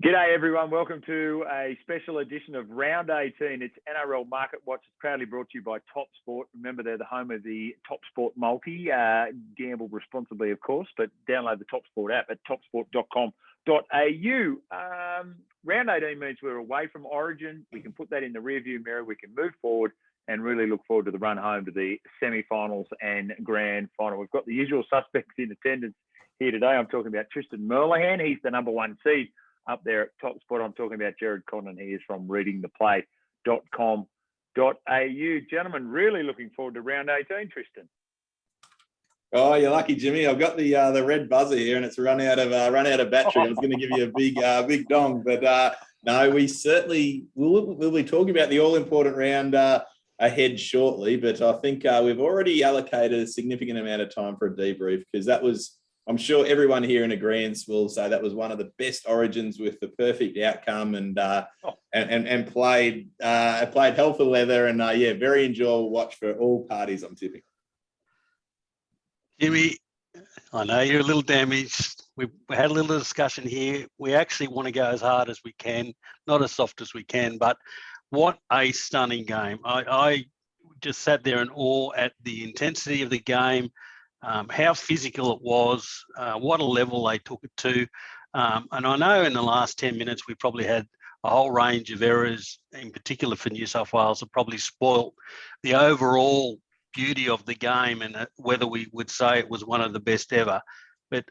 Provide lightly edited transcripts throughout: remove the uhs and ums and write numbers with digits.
G'day everyone, welcome to a special edition of Round 18. It's NRL Market Watch. It's proudly brought to you by Top Sport. Remember, they're the home of the Top Sport multi. Gamble responsibly, of course, but download the Top Sport app at topsport.com.au. Round 18 means we're away from Origin. We can put that in the rearview mirror. We can move forward and really look forward to the run home to the semi-finals and grand final. We've got the usual suspects in attendance here today. I'm talking about Tristan Merlehan. He's the number one seed up there at Top Sport. I'm talking about Gerard Condon. He is from readingtheplay.com.au. Gentlemen, really looking forward to round 18, Tristan. Oh, you're lucky, Jimmy. I've got the red buzzer here, and it's run out of battery. I was going to give you a big dong, but no, we certainly we'll be talking about the all important round ahead shortly. But I think we've already allocated a significant amount of time for a debrief, because that was, I'm sure everyone here in agreement will say, that was one of the best Origins with the perfect outcome, and played hell for leather, and very enjoyable watch for all parties, I'm tipping. Jimmy, I know you're a little damaged. We had a little discussion here. We actually want to go as hard as we can, not as soft as we can, but what a stunning game. I just sat there in awe at the intensity of the game, how physical it was, what a level they took it to. And I know in the last 10 minutes, we probably had a whole range of errors, in particular for New South Wales, that probably spoilt the overall beauty of the game, and whether we would say it was one of the best ever. But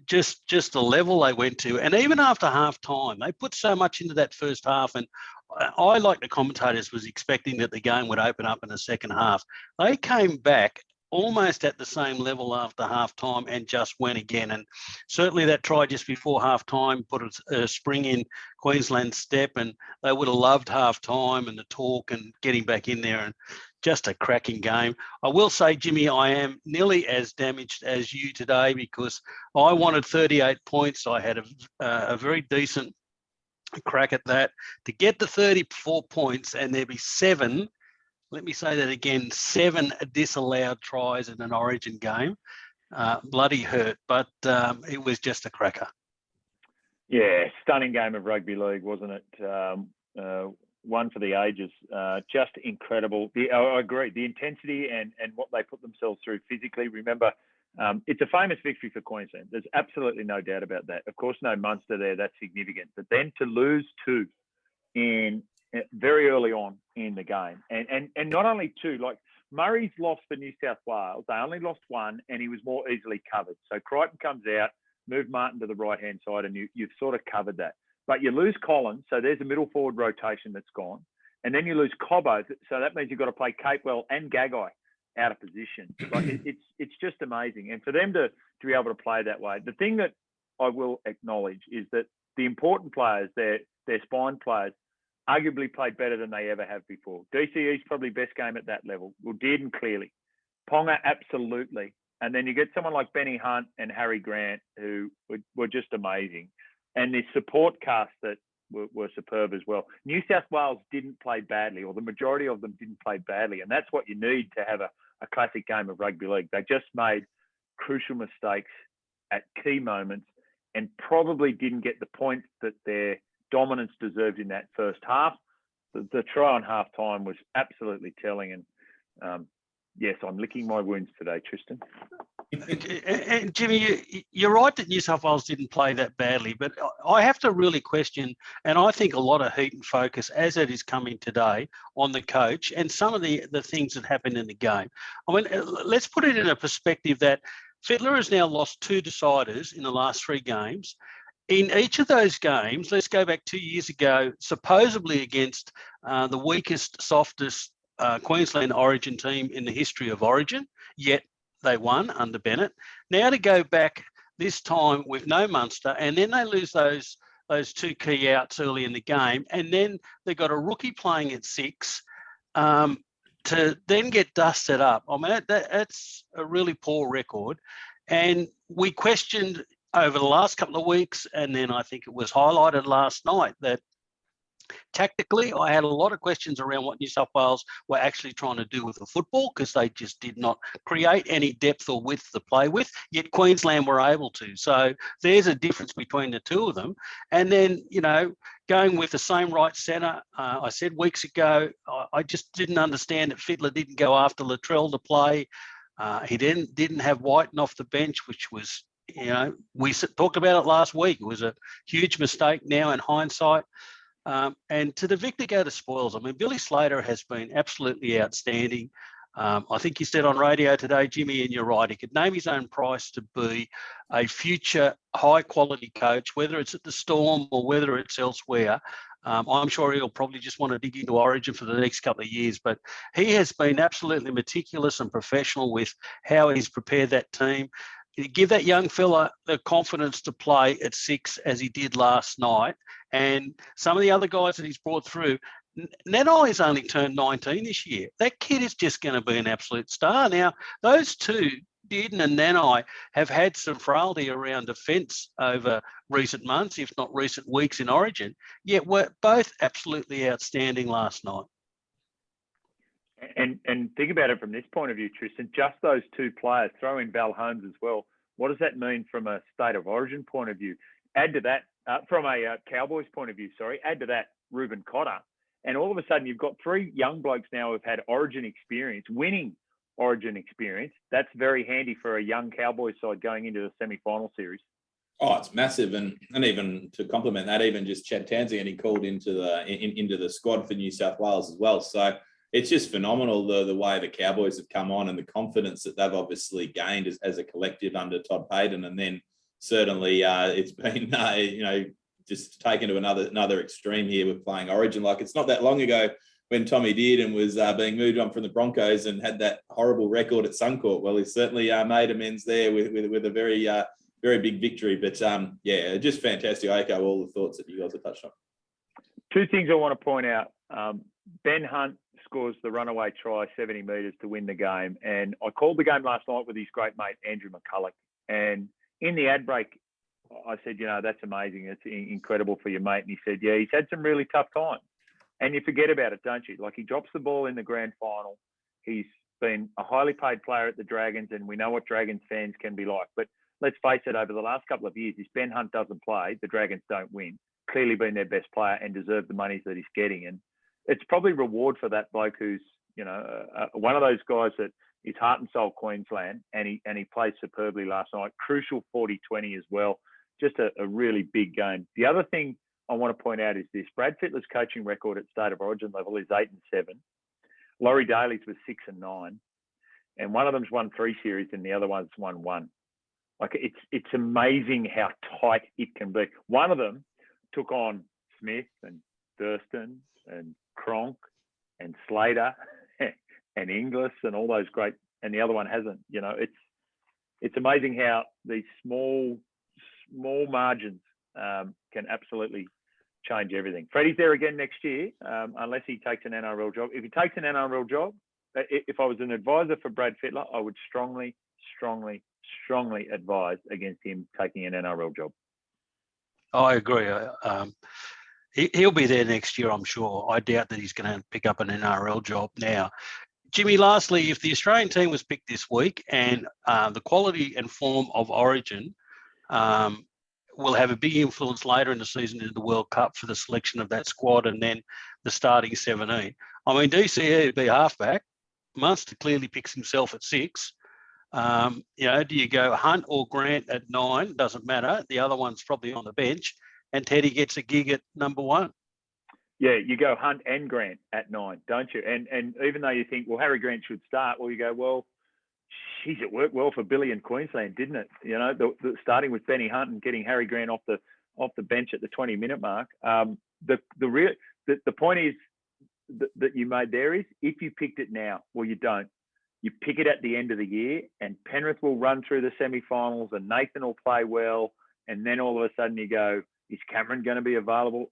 just the level they went to, and even after half time, they put so much into that first half. And I, like the commentators, was expecting that the game would open up in the second half. They came back almost at the same level after half time and just went again. And certainly that try just before half time put a spring in Queensland's step, and they would have loved half time and the talk and getting back in there, and just a cracking game. I will say, Jimmy, I am nearly as damaged as you today, because I wanted 38 points. I had a very decent crack at that. To get to 34 points and there be 7, let me say that again, 7 disallowed tries in an Origin game. Bloody hurt, but it was just a cracker. Yeah, stunning game of rugby league, wasn't it? One for the ages. Just incredible. I agree. The intensity and what they put themselves through physically. Remember, it's a famous victory for Queensland. There's absolutely no doubt about that. Of course, no Munster there. That's significant. But then to lose 2 in very early on in the game, and not only 2, like Murray's lost for New South Wales, they only lost 1, and he was more easily covered. So Crichton comes out, move Martin to the right hand side, and you've sort of covered that. But you lose Collins, so there's a middle forward rotation that's gone, and then you lose Cobbo, so that means you've got to play Capewell and Gagai out of position. Like it's just amazing, and for them to be able to play that way. The thing that I will acknowledge is that the important players, their spine players, arguably played better than they ever have before. DCE's probably best game at that level. Well, Dearden clearly. Ponga, absolutely. And then you get someone like Benny Hunt and Harry Grant, who were just amazing. And the support cast that were superb as well. New South Wales didn't play badly, or the majority of them didn't play badly. And that's what you need to have a classic game of rugby league. They just made crucial mistakes at key moments and probably didn't get the points that their dominance deserved in that first half. The try on half time was absolutely telling, and yes, I'm licking my wounds today, Tristan. And Jimmy, you're right that New South Wales didn't play that badly, but I have to really question, and I think a lot of heat and focus, as it is coming today, on the coach and some of the things that happened in the game. I mean, let's put it in a perspective that Fittler has now lost 2 deciders in the last 3 games. In each of those games, let's go back 2 years ago, supposedly against the weakest, softest Queensland Origin team in the history of Origin, yet they won under Bennett. Now to go back this time with no Munster, and then they lose those 2 key outs early in the game, and then they've got a rookie playing at 6 to then get dusted up. I mean, that's a really poor record. And we questioned over the last couple of weeks, and then I think it was highlighted last night, that Tactically, I had a lot of questions around what New South Wales were actually trying to do with the football, because they just did not create any depth or width to play with, yet Queensland were able to. So there's a difference between the two of them. And then, going with the same right centre, I said weeks ago, I just didn't understand that Fittler didn't go after Latrell to play. He didn't have Whiten off the bench, which was, we talked about it last week. It was a huge mistake now in hindsight. And to the victor go the spoils. I mean, Billy Slater has been absolutely outstanding. I think you said on radio today, Jimmy, and you're right, he could name his own price to be a future high-quality coach, whether it's at the Storm or whether it's elsewhere. I'm sure he'll probably just want to dig into Origin for the next couple of years, but he has been absolutely meticulous and professional with how he's prepared that team. Give that young fella the confidence to play at 6 as he did last night. And some of the other guys that he's brought through, Nanai's only turned 19 this year. That kid is just going to be an absolute star. Now, those two, Dearden and Nanai, have had some frailty around defence over recent months, if not recent weeks in Origin, yet were both absolutely outstanding last night. And think about it from this point of view, Tristan, just those two players, throw in Val Holmes as well. What does that mean from a state of origin point of view? Add to that, from a Cowboys point of view, add to that Reuben Cotter. And all of a sudden you've got three young blokes now who've had origin experience, winning origin experience. That's very handy for a young Cowboys side going into the semi-final series. Oh, it's massive. And even to complement that, even just Chad Townsend, he called into the squad for New South Wales as well. So it's just phenomenal the way the Cowboys have come on and the confidence that they've obviously gained as a collective under Todd Payten. And then certainly it's been, just taken to another extreme here with playing Origin. Like, it's not that long ago when Tommy Dearden was being moved on from the Broncos and had that horrible record at Suncorp. Well, he certainly made amends there with a very, very big victory. But just fantastic. I echo all the thoughts that you guys have touched on. Two things I want to point out. Ben Hunt scores the runaway try, 70 metres to win the game. And I called the game last night with his great mate, Andrew McCulloch. And in the ad break, I said, that's amazing. It's incredible for your mate. And he said, yeah, he's had some really tough times. And you forget about it, don't you? Like, he drops the ball in the grand final. He's been a highly paid player at the Dragons, and we know what Dragons fans can be like. But let's face it, over the last couple of years, if Ben Hunt doesn't play, the Dragons don't win. Clearly been their best player and deserve the monies that he's getting. And it's probably reward for that bloke who's, one of those guys that is heart and soul Queensland, and he played superbly last night. Crucial 40-20 as well. Just a really big game. The other thing I want to point out is this: Brad Fittler's coaching record at state of origin level is 8-7. Laurie Daly's was 6-9, and one of them's won 3 series and the other one's won 1. Like, it's amazing how tight it can be. One of them took on Smith and Thurston and Cronk and Slater and Inglis and all those great, and the other one hasn't. It's amazing how these small margins can absolutely change everything. Freddie's there again next year, unless he takes an NRL job. If he takes an NRL job, if I was an advisor for Brad Fittler, I would strongly advise against him taking an NRL job. I agree. He'll be there next year, I'm sure. I doubt that he's going to pick up an NRL job now. Jimmy, lastly, if the Australian team was picked this week and the quality and form of Origin will have a big influence later in the season in the World Cup for the selection of that squad and then the starting 17. I mean, DCE would be halfback. Munster clearly picks himself at 6. Do you go Hunt or Grant at 9? Doesn't matter. The other one's probably on the bench. And Teddy gets a gig at number 1. Yeah, you go Hunt and Grant at 9, don't you? And even though you think, well, Harry Grant should start, well, you go, well, geez, it worked well for Billy in Queensland, didn't it? The starting with Benny Hunt and getting Harry Grant off the bench at the 20-minute mark. The point is that you made there is, if you picked it now, well, you don't. You pick it at the end of the year, and Penrith will run through the semi-finals, and Nathan will play well, and then all of a sudden you go, is Cameron going to be available?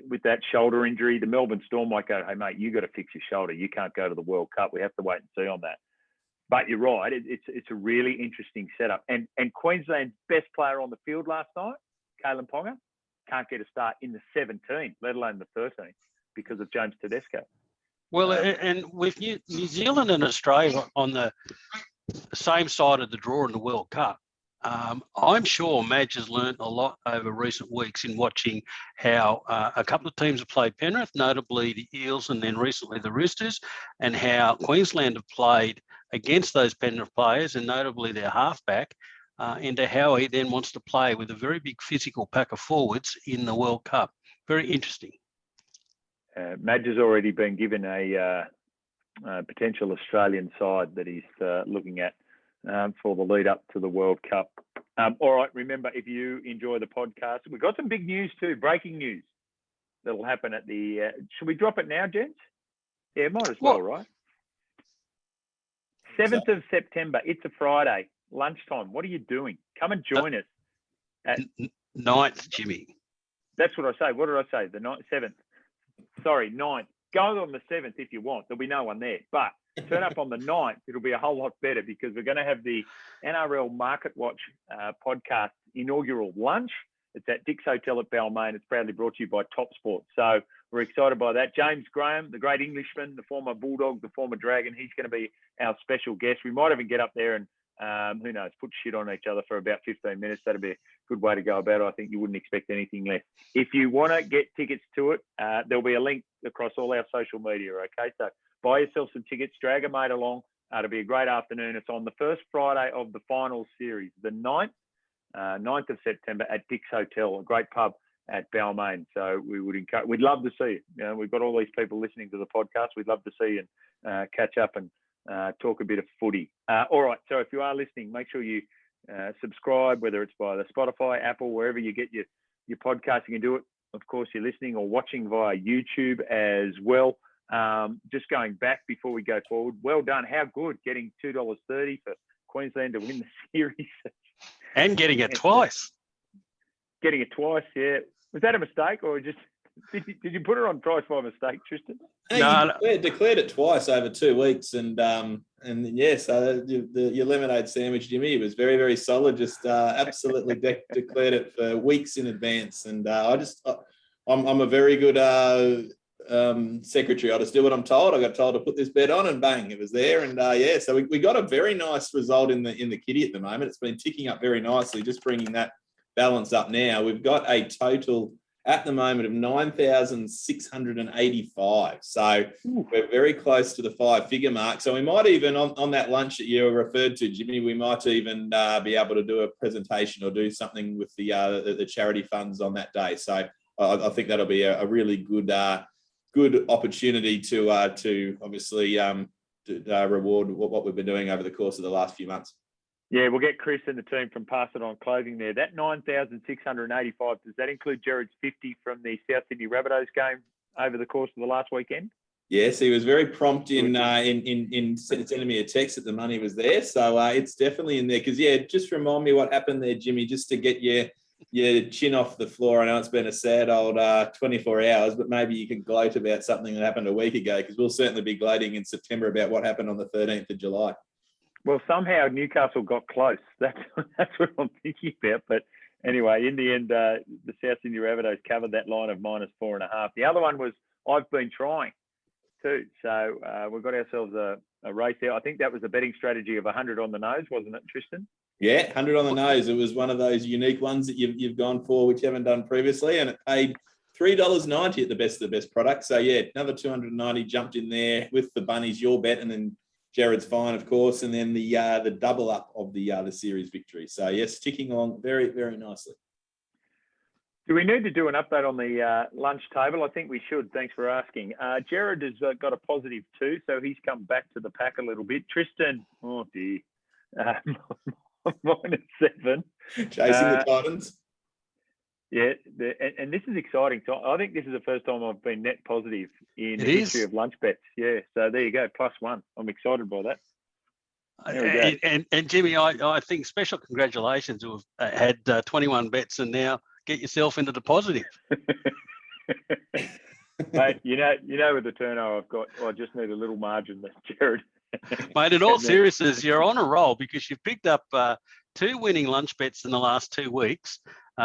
With that shoulder injury, the Melbourne Storm might go, hey, mate, you got to fix your shoulder. You can't go to the World Cup. We have to wait and see on that. But you're right. It's a really interesting setup. And Queensland's best player on the field last night, Kalen Ponga, can't get a start in the 17, let alone the 13, because of James Tedesco. Well, and with New Zealand and Australia on the same side of the draw in the World Cup, I'm sure Madge has learned a lot over recent weeks in watching how a couple of teams have played Penrith, notably the Eels and then recently the Roosters, and how Queensland have played against those Penrith players and notably their halfback, into how he then wants to play with a very big physical pack of forwards in the World Cup. Very interesting. Madge has already been given a potential Australian side that he's looking at for the lead up to the World Cup. All right, remember, if you enjoy the podcast, we've got some big news too, breaking news that'll happen at the... should we drop it now, gents? Yeah, might as well, right? 7th of September, it's a Friday, lunchtime. What are you doing? Come and join us. At 9th, Jimmy. That's what I say. What did I say? The 7th. Sorry, 9th. Go on the 7th if you want. There'll be no one there. But turn up on the 9th. It'll be a whole lot better because we're going to have the NRL Market Watch podcast inaugural lunch. It's at Dick's Hotel at Balmain. It's proudly brought to you by Top Sport. So we're excited by that. James Graham, the great Englishman, the former Bulldog, the former Dragon, he's going to be our special guest. We might even get up there and who knows, put shit on each other for about 15 minutes. That'd be a good way to go about it. I think you wouldn't expect anything less. If you want to get tickets to it, there'll be a link across all our social media, okay? So buy yourself some tickets, drag a mate along. It'll be a great afternoon. It's on the first Friday of the final series, the 9th of September at Dick's Hotel, a great pub at Balmain. So we'd love to see you. You know, we've got all these people listening to the podcast. We'd love to see you and catch up and talk a bit of footy. All right, so if you are listening, make sure you subscribe, whether it's via the Spotify, Apple, wherever you get your podcast. You can do it. Of course, you're listening or watching via YouTube as well. Just going back before we go forward, well done. How good getting $2.30 for Queensland to win the series. And getting it twice. Getting it twice, yeah. Was that a mistake or just... Did you put it on price by mistake, Tristan? Hey, no, declared it twice over 2 weeks, and yes, your lemonade sandwich, Jimmy, was very, very solid. Just absolutely declared it for weeks in advance, and I'm a very good secretary. I just do what I'm told. I got told to put this bet on, and bang, it was there. And yeah, so we got a very nice result in the kitty at the moment. It's been ticking up very nicely. Just bringing that balance up now. We've got a total at the moment of 9,685. So we're very close to the 5-figure mark. So we might even, on that lunch that you referred to, Jimmy, we might even be able to do a presentation or do something with the charity funds on that day. So I think that'll be a really good opportunity to obviously reward what we've been doing over the course of the last few months. Yeah, we'll get Chris and the team from Pass It On Clothing there. That 9,685, does that include Jared's 50 from the South Sydney Rabbitohs game over the course of the last weekend? Yes, he was very prompt in sending me a text that the money was there. So it's definitely in there. Because, yeah, just remind me what happened there, Jimmy, just to get your chin off the floor. I know it's been a sad old 24 hours, but maybe you can gloat about something that happened a week ago, because we'll certainly be gloating in September about what happened on the 13th of July. Well, somehow Newcastle got close. That's what I'm thinking about. But anyway, in the end, the South Sydney Rabbitohs covered that line of -4.5. The other one was I've Been Trying too. So we've got ourselves a race there. I think that was a betting strategy of 100 on the nose, wasn't it, Tristan? Yeah, 100 on the nose. It was one of those unique ones that you've gone for, which you haven't done previously, and it paid $3.90 at the best of the best product. So yeah, another 290 jumped in there with the bunnies, your bet, and then Jared's fine, of course, and then the double up of the series victory. So yes, ticking along very, very nicely. Do we need to do an update on the lunch table? I think we should. Thanks for asking. Jared has got a +2, so he's come back to the pack a little bit. Tristan, oh dear, -7. Chasing the Titans. Yeah, and this is exciting. So I think this is the first time I've been net positive in the history of lunch bets. Yeah, so there you go, +1. I'm excited by that. And Jimmy, I think special congratulations to have had 21 bets and now get yourself into the positive. Mate, you know with the turnover I've got, I just need a little margin, Jared. Mate, in all seriousness, you're on a roll because you've picked up 2 winning lunch bets in the last 2 weeks.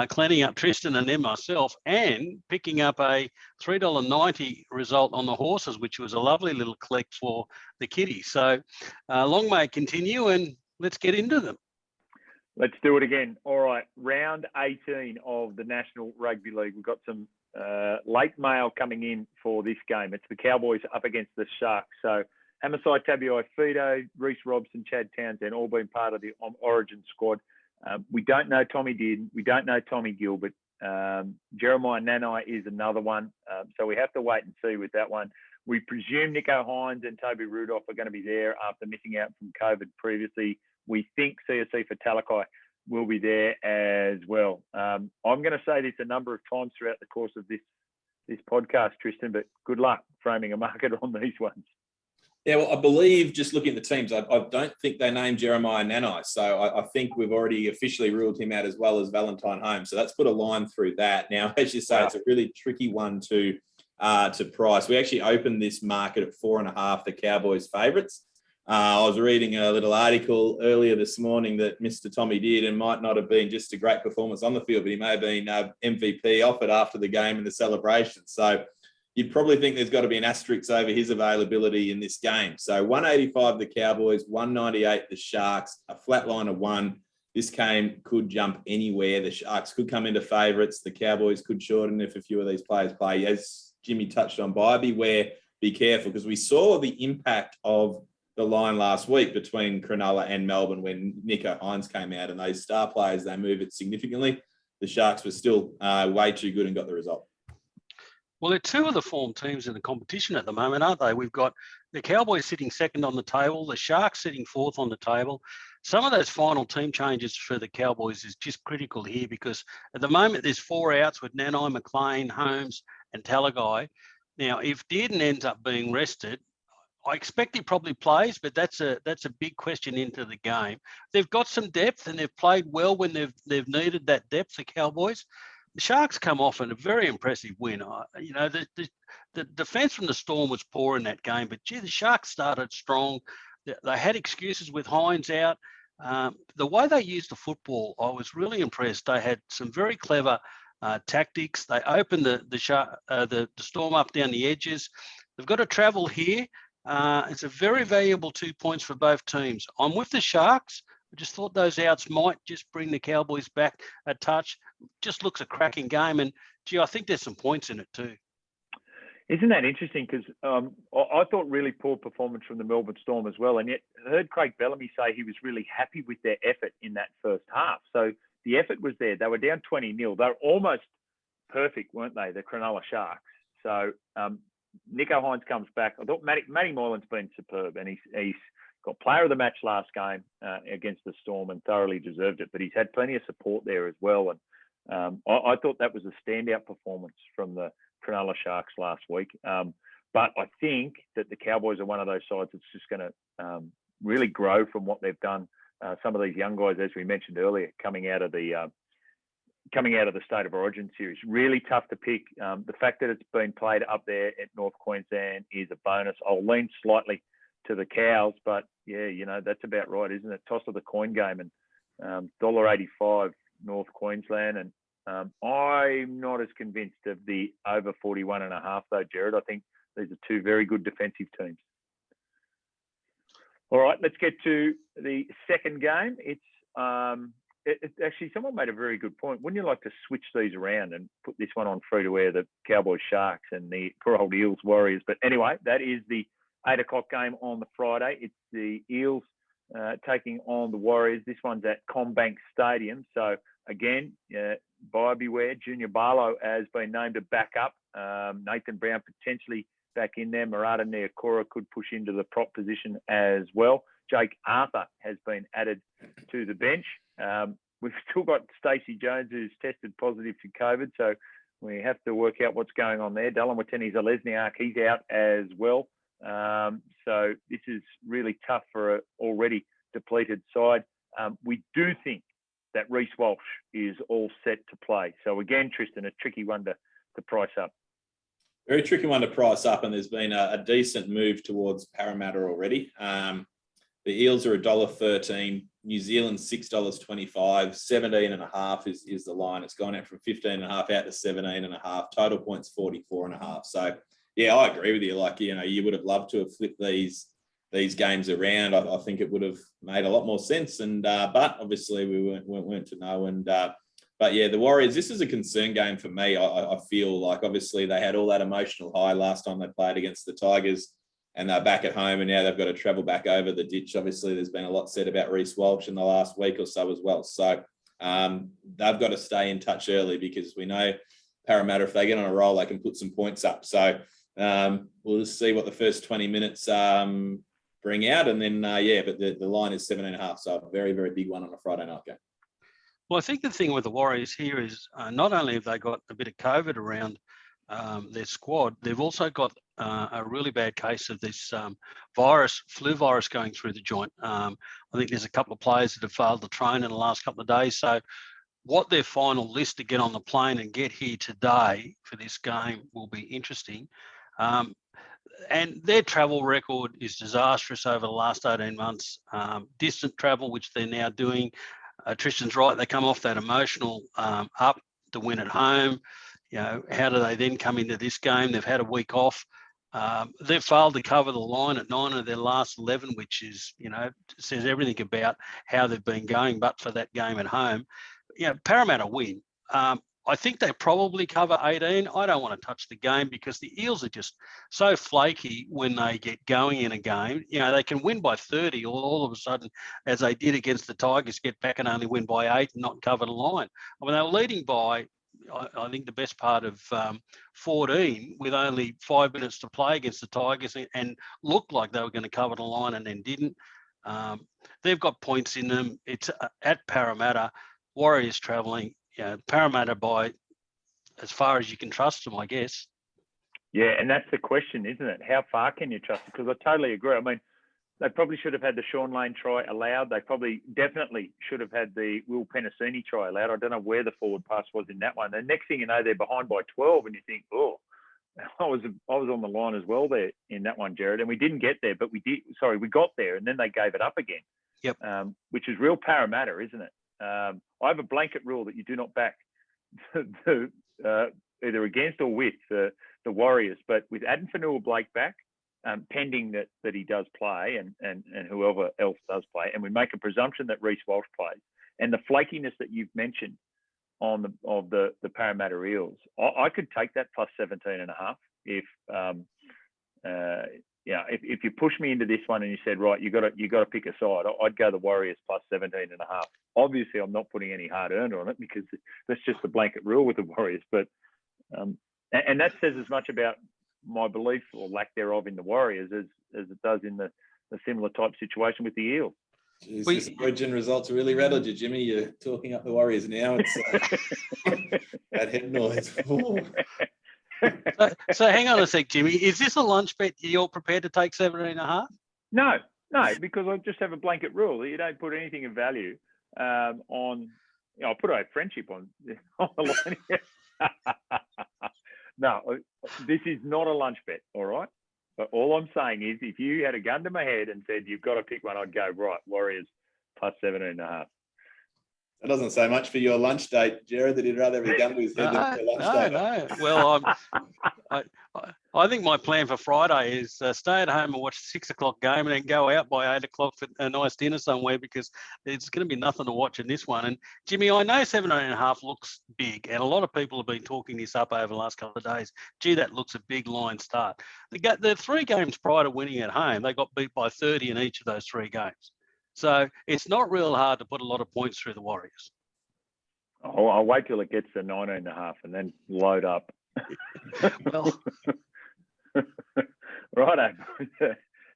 cleaning up Tristan and then myself, and picking up a $3.90 result on the horses, which was a lovely little collect for the kiddies. So long may it continue, and let's get into them. Let's do it again. All right, round 18 of the National Rugby League. We've got some late mail coming in for this game. It's the Cowboys up against the Sharks. So Hamarsai Tabuai-Fido, Reece Robson, Chad Townsend, all been part of the Origin squad. We don't know Tommy Dearden. We don't know Tommy Gilbert. Jeremiah Nanai is another one. So we have to wait and see with that one. We presume Nico Hines and Toby Rudolph are going to be there after missing out from COVID previously. We think CSC for Talakai will be there as well. I'm going to say this a number of times throughout the course of this podcast, Tristan, but good luck framing a market on these ones. Yeah, well, I believe, just looking at the teams, I don't think they named Jeremiah Nanai. So I think we've already officially ruled him out, as well as Valentine Holmes. So that's put a line through that. Now, as you say, It's a really tricky one to price. We actually opened this market at 4.5, the Cowboys' favourites. I was reading a little article earlier this morning that Mr. Tommy Dearden might not have been just a great performance on the field, but he may have been MVP offered after the game and the celebration. So you'd probably think there's got to be an asterisk over his availability in this game. So 185 the Cowboys, 198 the Sharks, a flat line of 1. This game could jump anywhere. The Sharks could come into favourites. The Cowboys could shorten if a few of these players play. As Jimmy touched on, beware, be careful, because we saw the impact of the line last week between Cronulla and Melbourne when Nico Hines came out, and those star players, they move it significantly. The Sharks were still way too good and got the result. Well, they're two of the form teams in the competition at the moment, aren't they? We've got the Cowboys sitting second on the table, the Sharks sitting fourth on the table. Some of those final team changes for the Cowboys is just critical here, because at the moment there's 4 outs with Nanai, McLean, Holmes and Talagai. Now, if Dearden ends up being rested, I expect he probably plays, but that's a big question into the game. They've got some depth and they've played well when they've needed that depth, the Cowboys. The Sharks come off in a very impressive win. The defence from the Storm was poor in that game, but gee, the Sharks started strong. They had excuses with Hines out. The way they used the football, I was really impressed. They had some very clever tactics. They opened the Storm up down the edges. They've got to travel here. It's a very valuable 2 points for both teams. I'm with the Sharks. I just thought those outs might just bring the Cowboys back a touch. Just looks a cracking game. And, gee, I think there's some points in it too. Isn't that interesting? Because I thought really poor performance from the Melbourne Storm as well. And yet I heard Craig Bellamy say he was really happy with their effort in that first half. So the effort was there. They were down 20-0. They were almost perfect, weren't they, the Cronulla Sharks? So Nico Hines comes back. I thought Matty Moylan's been superb, and he's got player of the match last game against the Storm and thoroughly deserved it. But he's had plenty of support there as well. And I thought that was a standout performance from the Cronulla Sharks last week. But I think that the Cowboys are one of those sides that's just going to really grow from what they've done. Some of these young guys, as we mentioned earlier, coming out of the State of Origin series, really tough to pick. The fact that it's been played up there at North Queensland is a bonus. I'll lean slightly to the Cows, but yeah, that's about right, isn't it? Toss of the coin game, and $1.85 North Queensland, and I'm not as convinced of the over 41.5 though, Jared. I think these are two very good defensive teams. All right, let's get to the second game. It's actually, someone made a very good point. Wouldn't you like to switch these around and put this one on free to air, the Cowboys Sharks and the poor old Eels Warriors? But anyway, that is the 8 o'clock game on the Friday. It's the Eels taking on the Warriors. This one's at CommBank Stadium. So again, buyer beware. Junior Barlow has been named a backup. Nathan Brown potentially back in there. Murata Niokora could push into the prop position as well. Jake Arthur has been added to the bench. We've still got Stacey Jones, who's tested positive for COVID, so we have to work out what's going on there. Dylan Watene-Zelezniak, he's out as well. So this is really tough for an already depleted side. We do think that Reece Walsh is all set to play. So again, Tristan, a tricky one to price up. Very tricky one to price up, and there's been a decent move towards Parramatta already. The Eels are $1.13. New Zealand $6.25. 17.5 is the line. It's gone out from 15.5 out to 17.5. Total points 44.5. So yeah, I agree with you. Like, you know, you would have loved to have flipped these games around. I think it would have made a lot more sense. And but obviously we weren't to know. And but yeah, the Warriors, this is a concern game for me. I feel like obviously they had all that emotional high last time they played against the Tigers, and they're back at home, and now they've got to travel back over the ditch. Obviously, there's been a lot said about Reece Walsh in the last week or so as well. So they've got to stay in touch early, because we know Parramatta, if they get on a roll, they can put some points up. So we'll just see what the first 20 minutes bring out. And then, but the line is 7.5. So a very, very big one on a Friday night game. Well, I think the thing with the Warriors here is not only have they got a bit of COVID around their squad, they've also got a really bad case of this flu virus going through the joint. I think there's a couple of players that have failed to train in the last couple of days. So what their final list to get on the plane and get here today for this game will be interesting. And their travel record is disastrous over the last 18 months. Distant travel, which they're now doing. Tristan's right, they come off that emotional up to win at home. You know, how do they then come into this game? They've had a week off. They've failed to cover the line at 9 of their last 11, which is, you know, says everything about how they've been going. But for that game at home, you know, Parramatta win. I think they probably cover 18. I don't want to touch the game because the Eels are just so flaky when they get going in a game. You know, they can win by 30 all of a sudden, as they did against the Tigers, get back and only win by 8 and not cover the line. I mean, they were leading by, I think, the best part of 14 with only 5 minutes to play against the Tigers, and looked like they were going to cover the line and then didn't. They've got points in them. It's at Parramatta. Warriors travelling. You know, Parramatta by as far as you can trust them, I guess. Yeah, and that's the question, isn't it? How far can you trust them? Because I totally agree. I mean, they probably should have had the Sean Lane try allowed. They definitely should have had the Will Penasini try allowed. I don't know where the forward pass was in that one. The next thing you know, they're behind by 12, and you think, oh, I was on the line as well there in that one, Jared. And we didn't get there, but we did. Sorry, we got there, and then they gave it up again. Yep. Which is real Parramatta, isn't it? I have a blanket rule that you do not back either against or with the Warriors. But with Adam Fanua-Blake back, pending that he does play and whoever else does play, and we make a presumption that Reece Walsh plays, and the flakiness that you've mentioned of the Parramatta Eels, I could take that plus 17.5 if you push me into this one and you said, right, you got to pick a side, I'd go the Warriors plus 17.5. Obviously, I'm not putting any hard earned on it because that's just the blanket rule with the Warriors. But and that says as much about my belief or lack thereof in the Warriors as it does in the similar type situation with the Eels. Jeez, this Origin results really rattled you, Jimmy. You're talking up the Warriors now. It's that head noise. So hang on a sec, Jimmy. Is this a lunch bet you're prepared to take 17.5? No, because I just have a blanket rule. You don't put anything of value on. You know, I'll put a friendship on the line. No, this is not a lunch bet, all right? But all I'm saying is if you had a gun to my head and said you've got to pick one, I'd go, right, Warriors plus 17.5. That doesn't say much for your lunch date, Jared, that he'd rather have a gun to his head than for lunch date. No. Well, I think my plan for Friday is stay at home and watch the 6 o'clock game and then go out by 8 o'clock for a nice dinner somewhere, because there's going to be nothing to watch in this one. And Jimmy, I know 17.5 looks big, and a lot of people have been talking this up over the last couple of days. Gee, that looks a big line start. The 3 games prior to winning at home, they got beat by 30 in each of those 3 games. So it's not real hard to put a lot of points through the Warriors. Oh, I'll wait till it gets to 19.5 and then load up. Well, righto.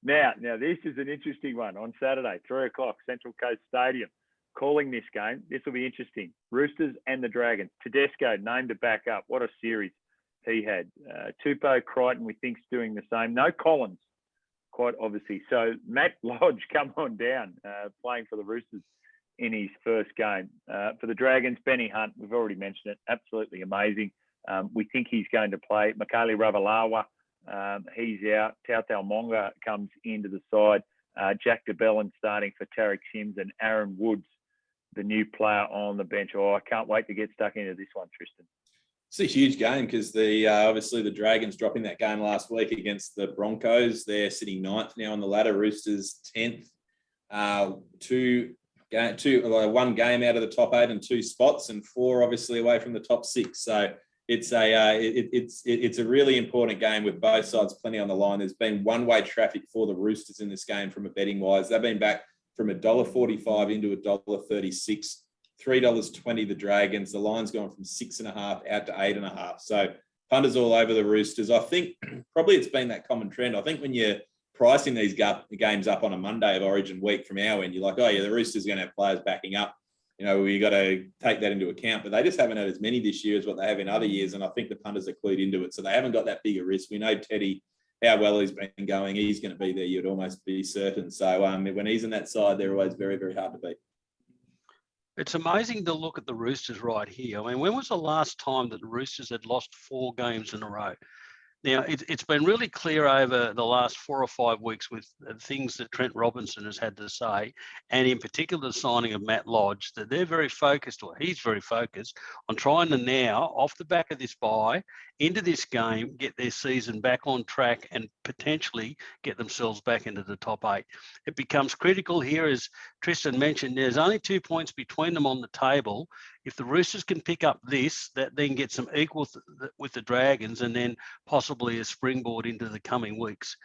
Now this is an interesting one on Saturday, 3 o'clock, Central Coast Stadium. Calling this game. This will be interesting. Roosters and the Dragons. Tedesco named to back up. What a series he had. Tupou, Crichton, we think's doing the same. No Collins, quite obviously. So Matt Lodge, come on down, playing for the Roosters in his first game. For the Dragons, Benny Hunt, we've already mentioned it, absolutely amazing. We think he's going to play. Makali Ravalawa, he's out. Tautau Monga comes into the side. Jack DeBellin starting for Tarek Sims, and Aaron Woods, the new player on the bench. Oh, I can't wait to get stuck into this one, Tristan. It's a huge game because obviously the Dragons dropping that game last week against the Broncos. They're sitting 9th now on the ladder. Roosters 10th. One game out of the top 8 and 2 spots, and 4 obviously away from the top 6. So it's a really important game with both sides plenty on the line. There's been one-way traffic for the Roosters in this game from a betting wise. They've been back from $1.45 into $1.36. $3.20 the Dragons. The line's gone from 6.5 out to 8.5. So punters all over the Roosters. I think probably it's been that common trend. I think when you're pricing these games up on a Monday of Origin week from our end, you're like, oh yeah, the Roosters are going to have players backing up. You know, we got to take that into account. But they just haven't had as many this year as what they have in other years. And I think the punters are clued into it. So they haven't got that bigger risk. We know Teddy, how well he's been going. He's going to be there. You'd almost be certain. So when he's in that side, they're always very, very hard to beat. It's amazing to look at the Roosters right here. I mean, when was the last time that the Roosters had lost 4 games in a row? Now, it's been really clear over the last 4 or 5 weeks with things that Trent Robinson has had to say, and in particular the signing of Matt Lodge, that they're very focused, or he's very focused, on trying to now, off the back of this bye, into this game, get their season back on track and potentially get themselves back into the top 8. It becomes critical here, as Tristan mentioned, there's only 2 points between them on the table. If the Roosters can pick up this, that then gets them equal with the Dragons, and then possibly a springboard into the coming weeks.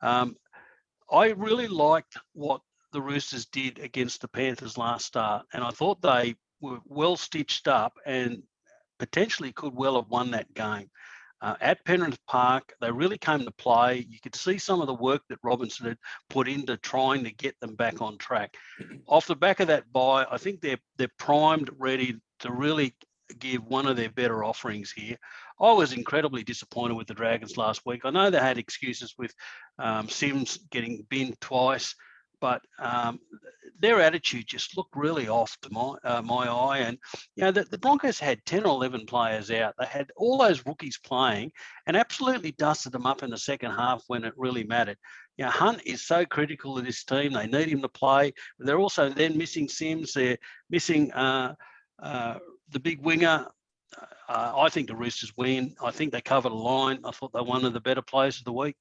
I really liked what the Roosters did against the Panthers last start, and I thought they were well stitched up and potentially could well have won that game. At Penrith Park, they really came to play. You could see some of the work that Robinson had put into trying to get them back on track. Off the back of that bye, I think they're primed, ready to really give one of their better offerings here. I was incredibly disappointed with the Dragons last week. I know they had excuses with Sims getting binned twice, but their attitude just looked really off to my eye. And, you know, the Broncos had 10 or 11 players out. They had all those rookies playing and absolutely dusted them up in the second half when it really mattered. You know, Hunt is so critical of this team. They need him to play. But they're also then missing Sims. They're missing the big winger. I think the Roosters win. I think they covered a line. I thought they were one of the better players of the week.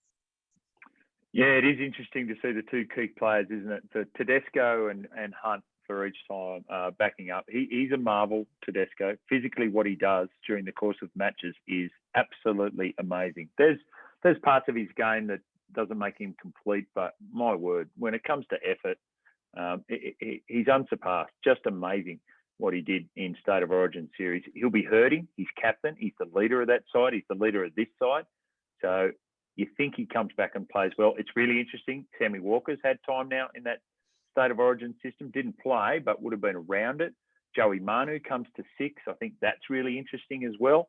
Yeah, it is interesting to see the 2 key players, isn't it? For Tedesco and Hunt for each time backing up. He's a marvel, Tedesco. Physically, what he does during the course of matches is absolutely amazing. There's parts of his game that doesn't make him complete, but my word, when it comes to effort, he's unsurpassed. Just amazing what he did in State of Origin series. He'll be hurting. He's captain. He's the leader of that side. He's the leader of this side. So you think he comes back and plays well. It's really interesting. Sammy Walker's had time now in that State of Origin system. Didn't play, but would have been around it. Joey Manu comes to 6. I think that's really interesting as well.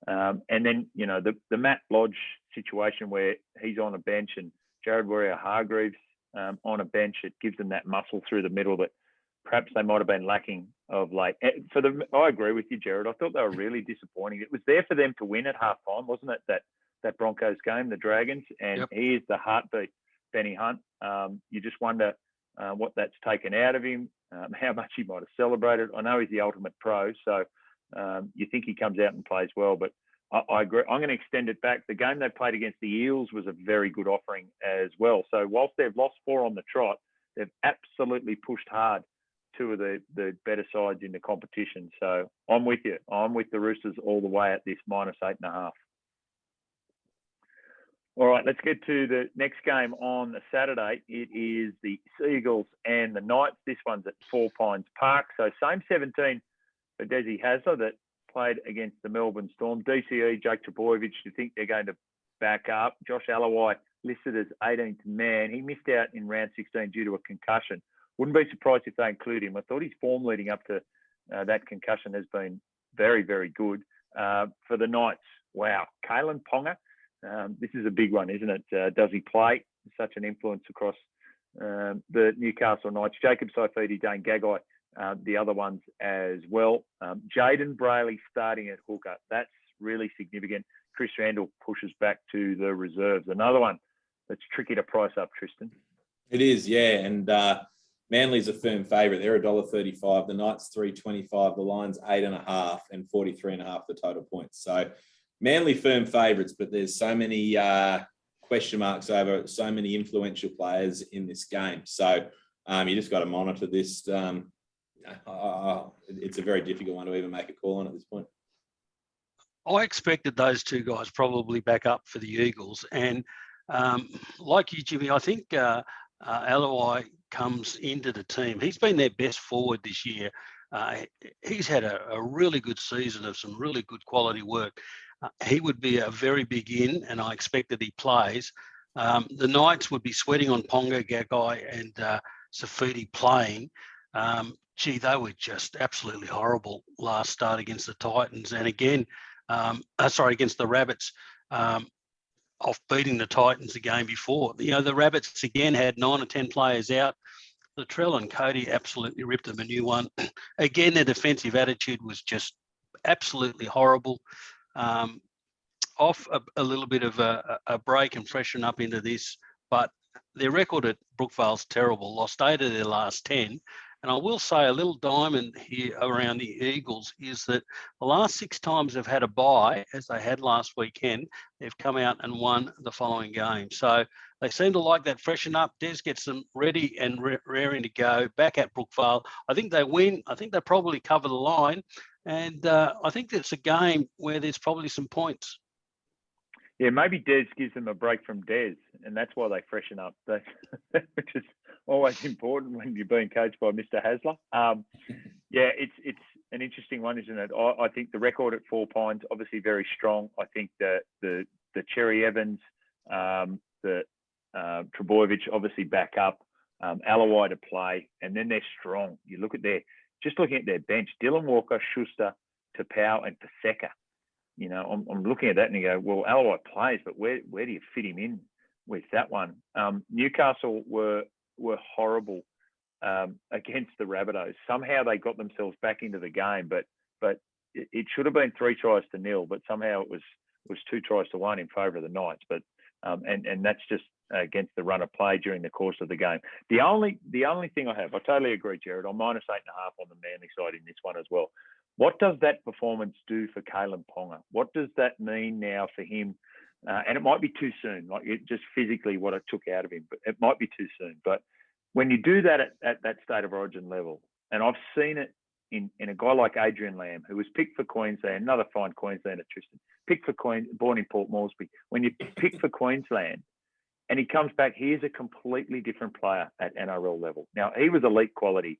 And then, you know, the Matt Lodge situation where he's on a bench and Jared Warrior-Hargreaves on a bench, it gives them that muscle through the middle that perhaps they might have been lacking of late. I agree with you, Jared. I thought they were really disappointing. It was there for them to win at halftime, wasn't it? That Broncos game, the Dragons, and Yep. He is the heartbeat, Benny Hunt. You just wonder what that's taken out of him, how much he might have celebrated. I know he's the ultimate pro, so you think he comes out and plays well, but I agree. I'm going to extend it back. The game they played against the Eels was a very good offering as well. So whilst they've lost 4 on the trot, they've absolutely pushed hard 2 of the better sides in the competition. So I'm with you. I'm with the Roosters all the way at this -8.5. All right, let's get to the next game on the Saturday. It is the Seagulls and the Knights. This one's at 4 Pines Park. So same 17 for Desi Hasler that played against the Melbourne Storm. DCE, Jake Trbojevic, do you think they're going to back up? Josh Alawai listed as 18th man. He missed out in round 16 due to a concussion. Wouldn't be surprised if they include him. I thought his form leading up to that concussion has been very, very good. For the Knights, wow, Kalen Ponga. This is a big one, isn't it? Does he play? Such an influence across the Newcastle Knights. Jacob Saifidi, Dane Gagai, the other ones as well. Jaden Brayley starting at hooker. That's really significant. Chris Randall pushes back to the reserves. Another one that's tricky to price up, Tristan. It is, yeah. And Manly's a firm favourite. They're $1.35. The Knights $3.25. The Lions 8.5 and 43.5 the total points. So Manly firm favourites, but there's so many question marks over so many influential players in this game. So you just got to monitor this. It's a very difficult one to even make a call on at this point. I expected those two guys probably back up for the Eagles. And like you, Jimmy, I think Aloi comes into the team. He's been their best forward this year. He's had a really good season of some really good quality work. He would be a very big in, and I expect that he plays. The Knights would be sweating on Ponga, Gagai, and Safidi playing. They were just absolutely horrible last start against the Titans. And again, against the Rabbits, off beating the Titans the game before. The Rabbits again had 9 or 10 players out. Latrell and Cody absolutely ripped them a new one. Again, their defensive attitude was just absolutely horrible. Off a little bit of a break and freshen up into this, but their record at Brookvale's terrible. Lost 8 of their last 10. And I will say a little diamond here around the Eagles is that the last 6 times they've had a bye, as they had last weekend, they've come out and won the following game. So they seem to like that freshen up. Des gets them ready and raring to go back at Brookvale. I think they win. I think they probably cover the line. And I think it's a game where there's probably some points. Yeah, maybe Des gives them a break from Des, and that's why they freshen up. Which is always important when you're being coached by Mr. Hasler. Yeah, it's an interesting one, isn't it? I think the record at Four Pines obviously very strong. I think the Cherry Evans, the Trebojevic obviously back up, Aloi to play, and then they're strong. You look at looking at their bench: Dylan Walker, Schuster, Tapau, and Paseka. I'm looking at that and you go, well, Aloi plays, but where do you fit him in with that one? Newcastle were horrible against the Rabbitohs. Somehow they got themselves back into the game, but it should have been 3-0, but somehow it was 2-1 in favour of the Knights. But and that's just against the run of play during the course of the game. The only thing I totally agree, Jared. I'm -8.5 on the Manly side in this one as well. What does that performance do for Kalyn Ponga? What does that mean now for him? And it might be too soon, just physically what it took out of him, but it might be too soon. But when you do that at that state of origin level, and I've seen it in a guy like Adrian Lamb, who was picked for Queensland, another fine Queenslander, Tristan, born in Port Moresby. When you pick for Queensland and he comes back, he is a completely different player at NRL level. Now, he was elite quality,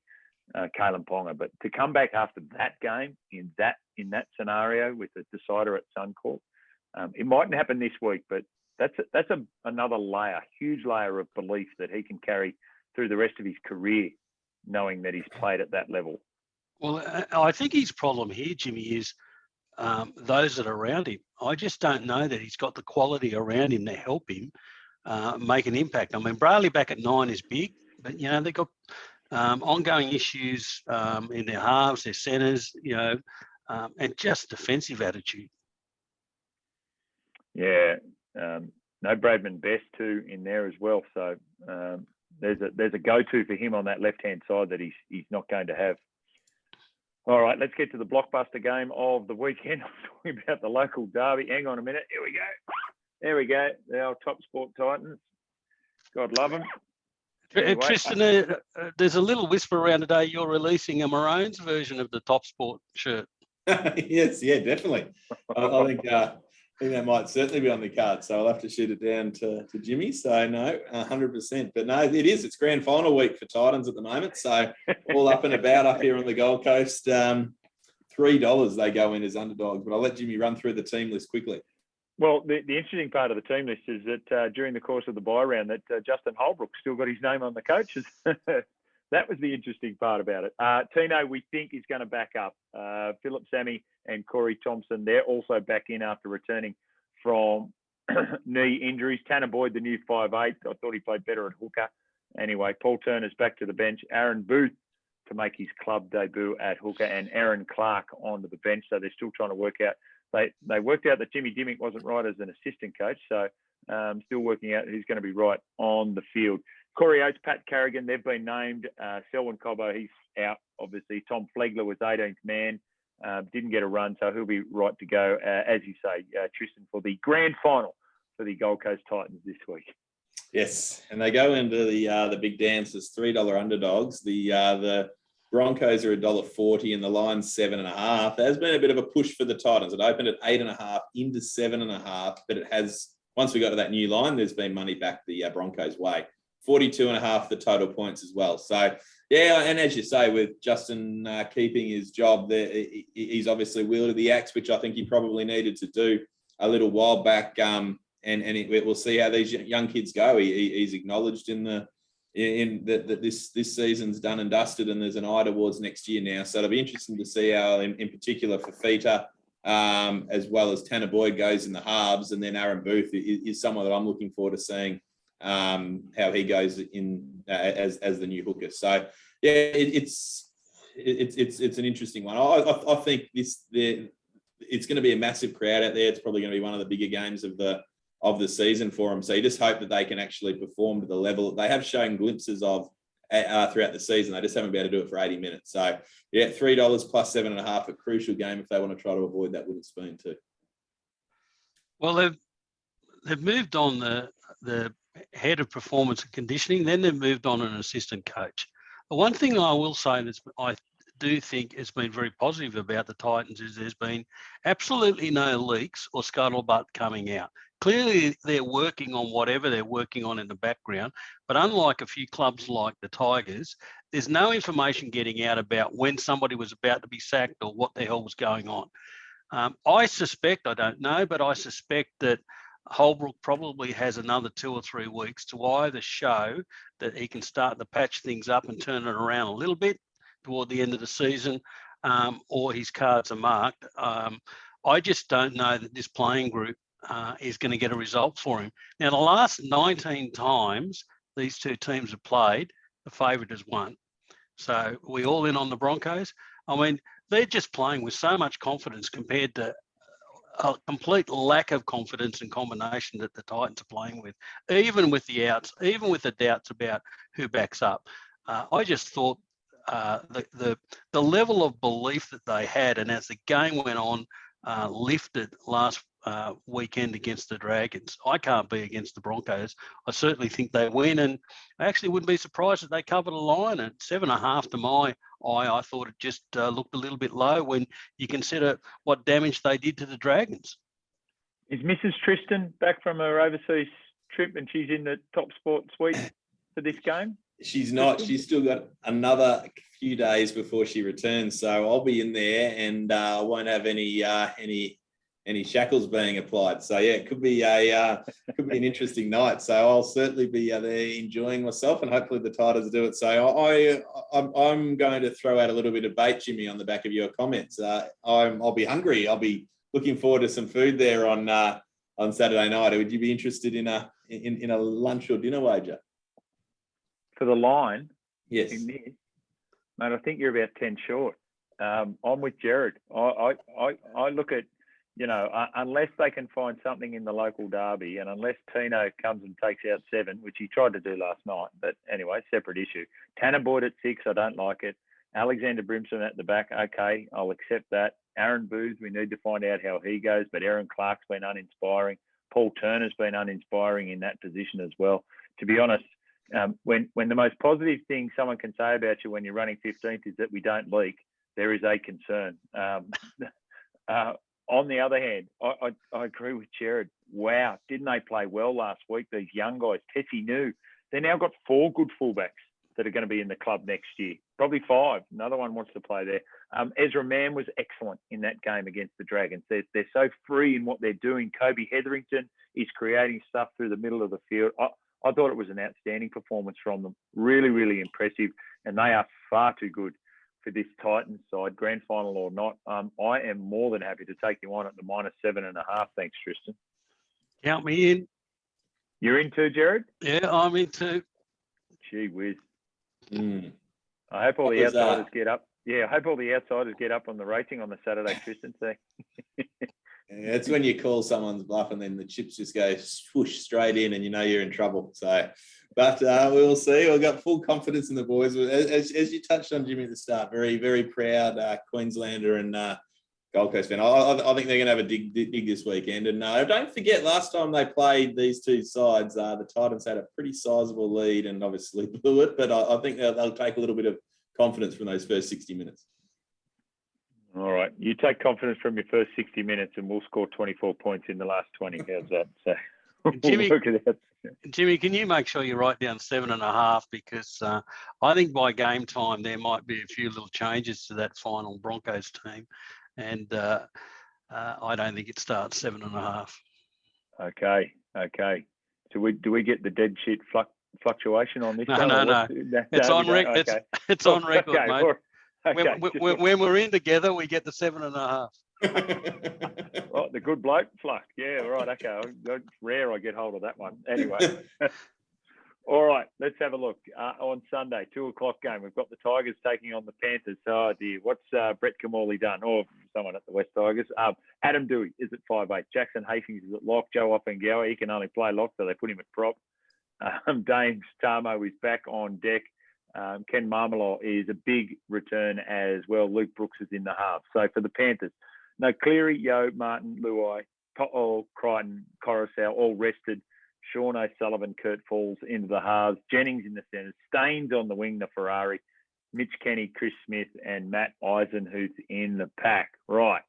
Kalyn Ponga, but to come back after that game in that scenario with the decider at Suncorp, it mightn't happen this week, but that's another layer, huge layer of belief that he can carry through the rest of his career, knowing that he's played at that level. Well, I think his problem here, Jimmy, is those that are around him. I just don't know that he's got the quality around him to help him make an impact. I mean, Brayley back at 9 is big, but they've got ongoing issues in their halves, their centres, and just defensive attitude. Yeah, no Bradman Best too in there as well. So there's a go-to for him on that left-hand side that he's not going to have. All right, let's get to the blockbuster game of the weekend. I'm talking about the local derby. Hang on a minute. Here we go. There we go. Our top sport Titans. God love them. Anyway, Tristan, there's a little whisper around today you're releasing a Maroons version of the Top Sport shirt. Yes, yeah, definitely. I think that might certainly be on the card, so I'll have to shoot it down to Jimmy. So, no, 100%. But, no, it's grand final week for Titans at the moment, so all up and about up here on the Gold Coast. $3 they go in as underdogs, but I'll let Jimmy run through the team list quickly. Well, the interesting part of the team list is that during the course of the bye round that Justin Holbrook still got his name on the coaches. That was the interesting part about it. Tino, we think, is going to back up. Philip Sammy and Corey Thompson, they're also back in after returning from knee injuries. Tanner Boyd, the new 5'8", I thought he played better at hooker. Anyway, Paul Turner's back to the bench. Aaron Booth to make his club debut at hooker, and Aaron Clark onto the bench. So they're still trying to work out. They worked out that Jimmy Dimmick wasn't right as an assistant coach, so still working out who's going to be right on the field. Corey Oates, Pat Carrigan, they've been named. Selwyn Cobbo, he's out, obviously. Tom Flegler was 18th man, didn't get a run, so he'll be right to go, as you say, Tristan, for the grand final for the Gold Coast Titans this week. Yes, and they go into the big dance as $3 underdogs. The Broncos are $1.40 and the line's 7.5. There's been a bit of a push for the Titans. It opened at 8.5 into 7.5, but it has, once we got to that new line, there's been money back the Broncos' way. 42.5 the total points as well. So, yeah, and as you say, with Justin keeping his job, there, he's obviously wielded the axe, which I think he probably needed to do a little while back. We'll see how these young kids go. He's acknowledged that this season's done and dusted, and there's an eye towards next year now. So it'll be interesting to see how, in particular, Fafita, as well as Tanner Boyd goes in the halves, and then Aaron Booth is someone that I'm looking forward to seeing how he goes in as the new hooker. So yeah, it's an interesting one. I think it's going to be a massive crowd out there. It's probably going to be one of the bigger games of the season for them. So you just hope that they can actually perform to the level that they have shown glimpses of throughout the season. They just haven't been able to do it for 80 minutes. So yeah, $3 plus 7.5, a crucial game if they want to try to avoid that wooden spoon too. Well, they've moved on the head of performance and conditioning, then they've moved on an assistant coach. The one thing I will say that I do think has been very positive about the Titans is there's been absolutely no leaks or scuttlebutt coming out. Clearly, they're working on whatever they're working on in the background, but unlike a few clubs like the Tigers, there's no information getting out about when somebody was about to be sacked or what the hell was going on. I suspect, I don't know, but I suspect that Holbrook probably has another 2 or 3 weeks to either show that he can start to patch things up and turn it around a little bit toward the end of the season, or his cards are marked. I just don't know that this playing group is going to get a result for him. Now, the last 19 times these two teams have played, the favourite has won. So we all in on the Broncos. I mean, they're just playing with so much confidence compared to a complete lack of confidence and combination that the Titans are playing with, even with the outs, even with the doubts about who backs up. I just thought the level of belief that they had, and as the game went on, lifted last weekend against the Dragons. I can't be against the Broncos. I certainly think they win, and I actually wouldn't be surprised if they covered a line at 7.5 to my eye. I thought it just looked a little bit low when you consider what damage they did to the Dragons. Is Mrs. Tristan back from her overseas trip and she's in the top sport suite for this game? She's not. She's still got another few days before she returns, so I'll be in there, and I won't have any shackles being applied. So yeah, it could be an interesting night. So I'll certainly be there enjoying myself, and hopefully the Titans do it. So I'm going to throw out a little bit of bait, Jimmy, on the back of your comments. I'll be hungry. I'll be looking forward to some food there on Saturday night. Would you be interested in a lunch or dinner wager? For the line? Yes. Mate, I think you're about 10 short. I'm with Gerard. I look at, unless they can find something in the local derby, and unless Tino comes and takes out 7, which he tried to do last night, but anyway, separate issue. Tanner Boyd at 6, I don't like it. Alexander Brimson at the back, okay, I'll accept that. Aaron Booth, we need to find out how he goes, but Aaron Clark's been uninspiring. Paul Turner's been uninspiring in that position as well. To be honest, when the most positive thing someone can say about you when you're running 15th is that we don't leak, there is a concern. On the other hand, I agree with Gerard. Wow, didn't they play well last week? These young guys, Tessie knew. They now got 4 good fullbacks that are going to be in the club next year. Probably 5. Another one wants to play there. Ezra Mann was excellent in that game against the Dragons. They're so free in what they're doing. Kobe Hetherington is creating stuff through the middle of the field. I thought it was an outstanding performance from them. Really, really impressive. And they are far too good for this Titans side, grand final or not. I am more than happy to take you on at the -7.5. Thanks, Tristan. Count me in. You're in too, Gerard? Yeah, I'm in too. Gee whiz. I hope all What the was that? outsiders get up. Yeah, I hope all the outsiders get up on the racing on the Saturday, Tristan. So. Yeah, it's when you call someone's bluff and then the chips just go swoosh straight in and you know you're in trouble. So, but we'll see. We've got full confidence in the boys. As you touched on, Jimmy, at the start, very, very proud Queenslander and Gold Coast fan. I think they're going to have a dig this weekend. And don't forget, last time they played these two sides, the Titans had a pretty sizable lead and obviously blew it. But I think they'll take a little bit of confidence from those first 60 minutes. All right. You take confidence from your first 60 minutes and we'll score 24 points in the last 20. How's that? So Jimmy, we'll work it out. Jimmy, can you make sure you write down 7.5? Because I think by game time, there might be a few little changes to that final Broncos team. And I don't think it starts 7.5. Okay. Do we get the dead shit fluctuation on this? No. It's on record. Okay. It's on record, okay, mate. Okay. When we're in together, we get the 7.5. Right, the good bloke fluck. Yeah, right. Okay. It's rare I get hold of that one. Anyway. All right, let's have a look. On Sunday, 2:00 game, we've got the Tigers taking on the Panthers. Oh, dear. What's Brett Kamali done? Or someone at the West Tigers. Adam Dewey is at 5'8". Jackson Hastings is at lock. Joe Offengower, he can only play lock, so they put him at prop. Dames Tamo is back on deck. Ken Marmelo is a big return as well. Luke Brooks is in the half. So for the Panthers, no Cleary, Yo, Martin, Luai, To'o, Crichton, Coruscant, all rested. Sean O'Sullivan, Kurt Falls into the halves. Jennings in the centre. Staines on the wing, the Ferrari. Mitch Kenny, Chris Smith, and Matt Eisenhuth in the pack. Right.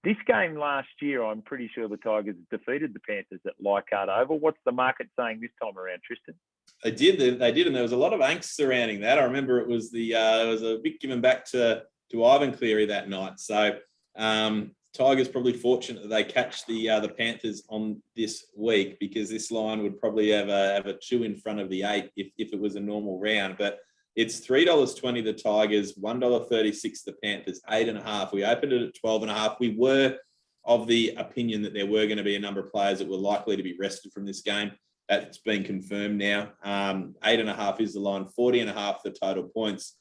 This game last year, I'm pretty sure the Tigers defeated the Panthers at Leichhardt Oval. What's the market saying this time around, Tristan? They did, and there was a lot of angst surrounding that. I remember it was a bit given back to Ivan Cleary that night. So Tigers probably fortunate that they catch the Panthers on this week, because this line would probably have a 2 in front of the 8 if it was a normal round. But it's $3.20 the Tigers, $1.36 the Panthers, 8.5. We opened it at 12.5. We were of the opinion that there were going to be a number of players that were likely to be rested from this game. That's been confirmed now. 8.5 is the line, 40.5 the total points.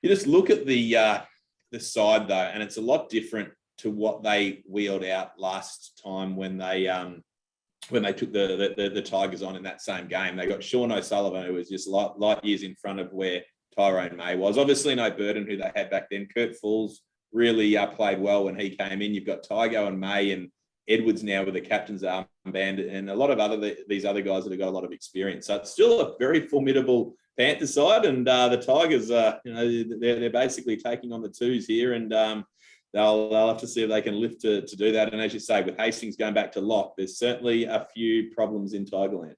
You just look at the side though, and it's a lot different to what they wheeled out last time when they took the Tigers on in that same game. They got Sean O'Sullivan, who was just light years in front of where Tyrone May was. Obviously no Burden, who they had back then. Kurt Falls really played well when he came in. You've got Tygo and May and Edwards now with the captain's armband, and a lot of these other guys that have got a lot of experience. So it's still a very formidable Panther side, and the Tigers, they're basically taking on the twos here, and they'll have to see if they can lift to do that. And as you say, with Hastings going back to lock, there's certainly a few problems in Tigerland.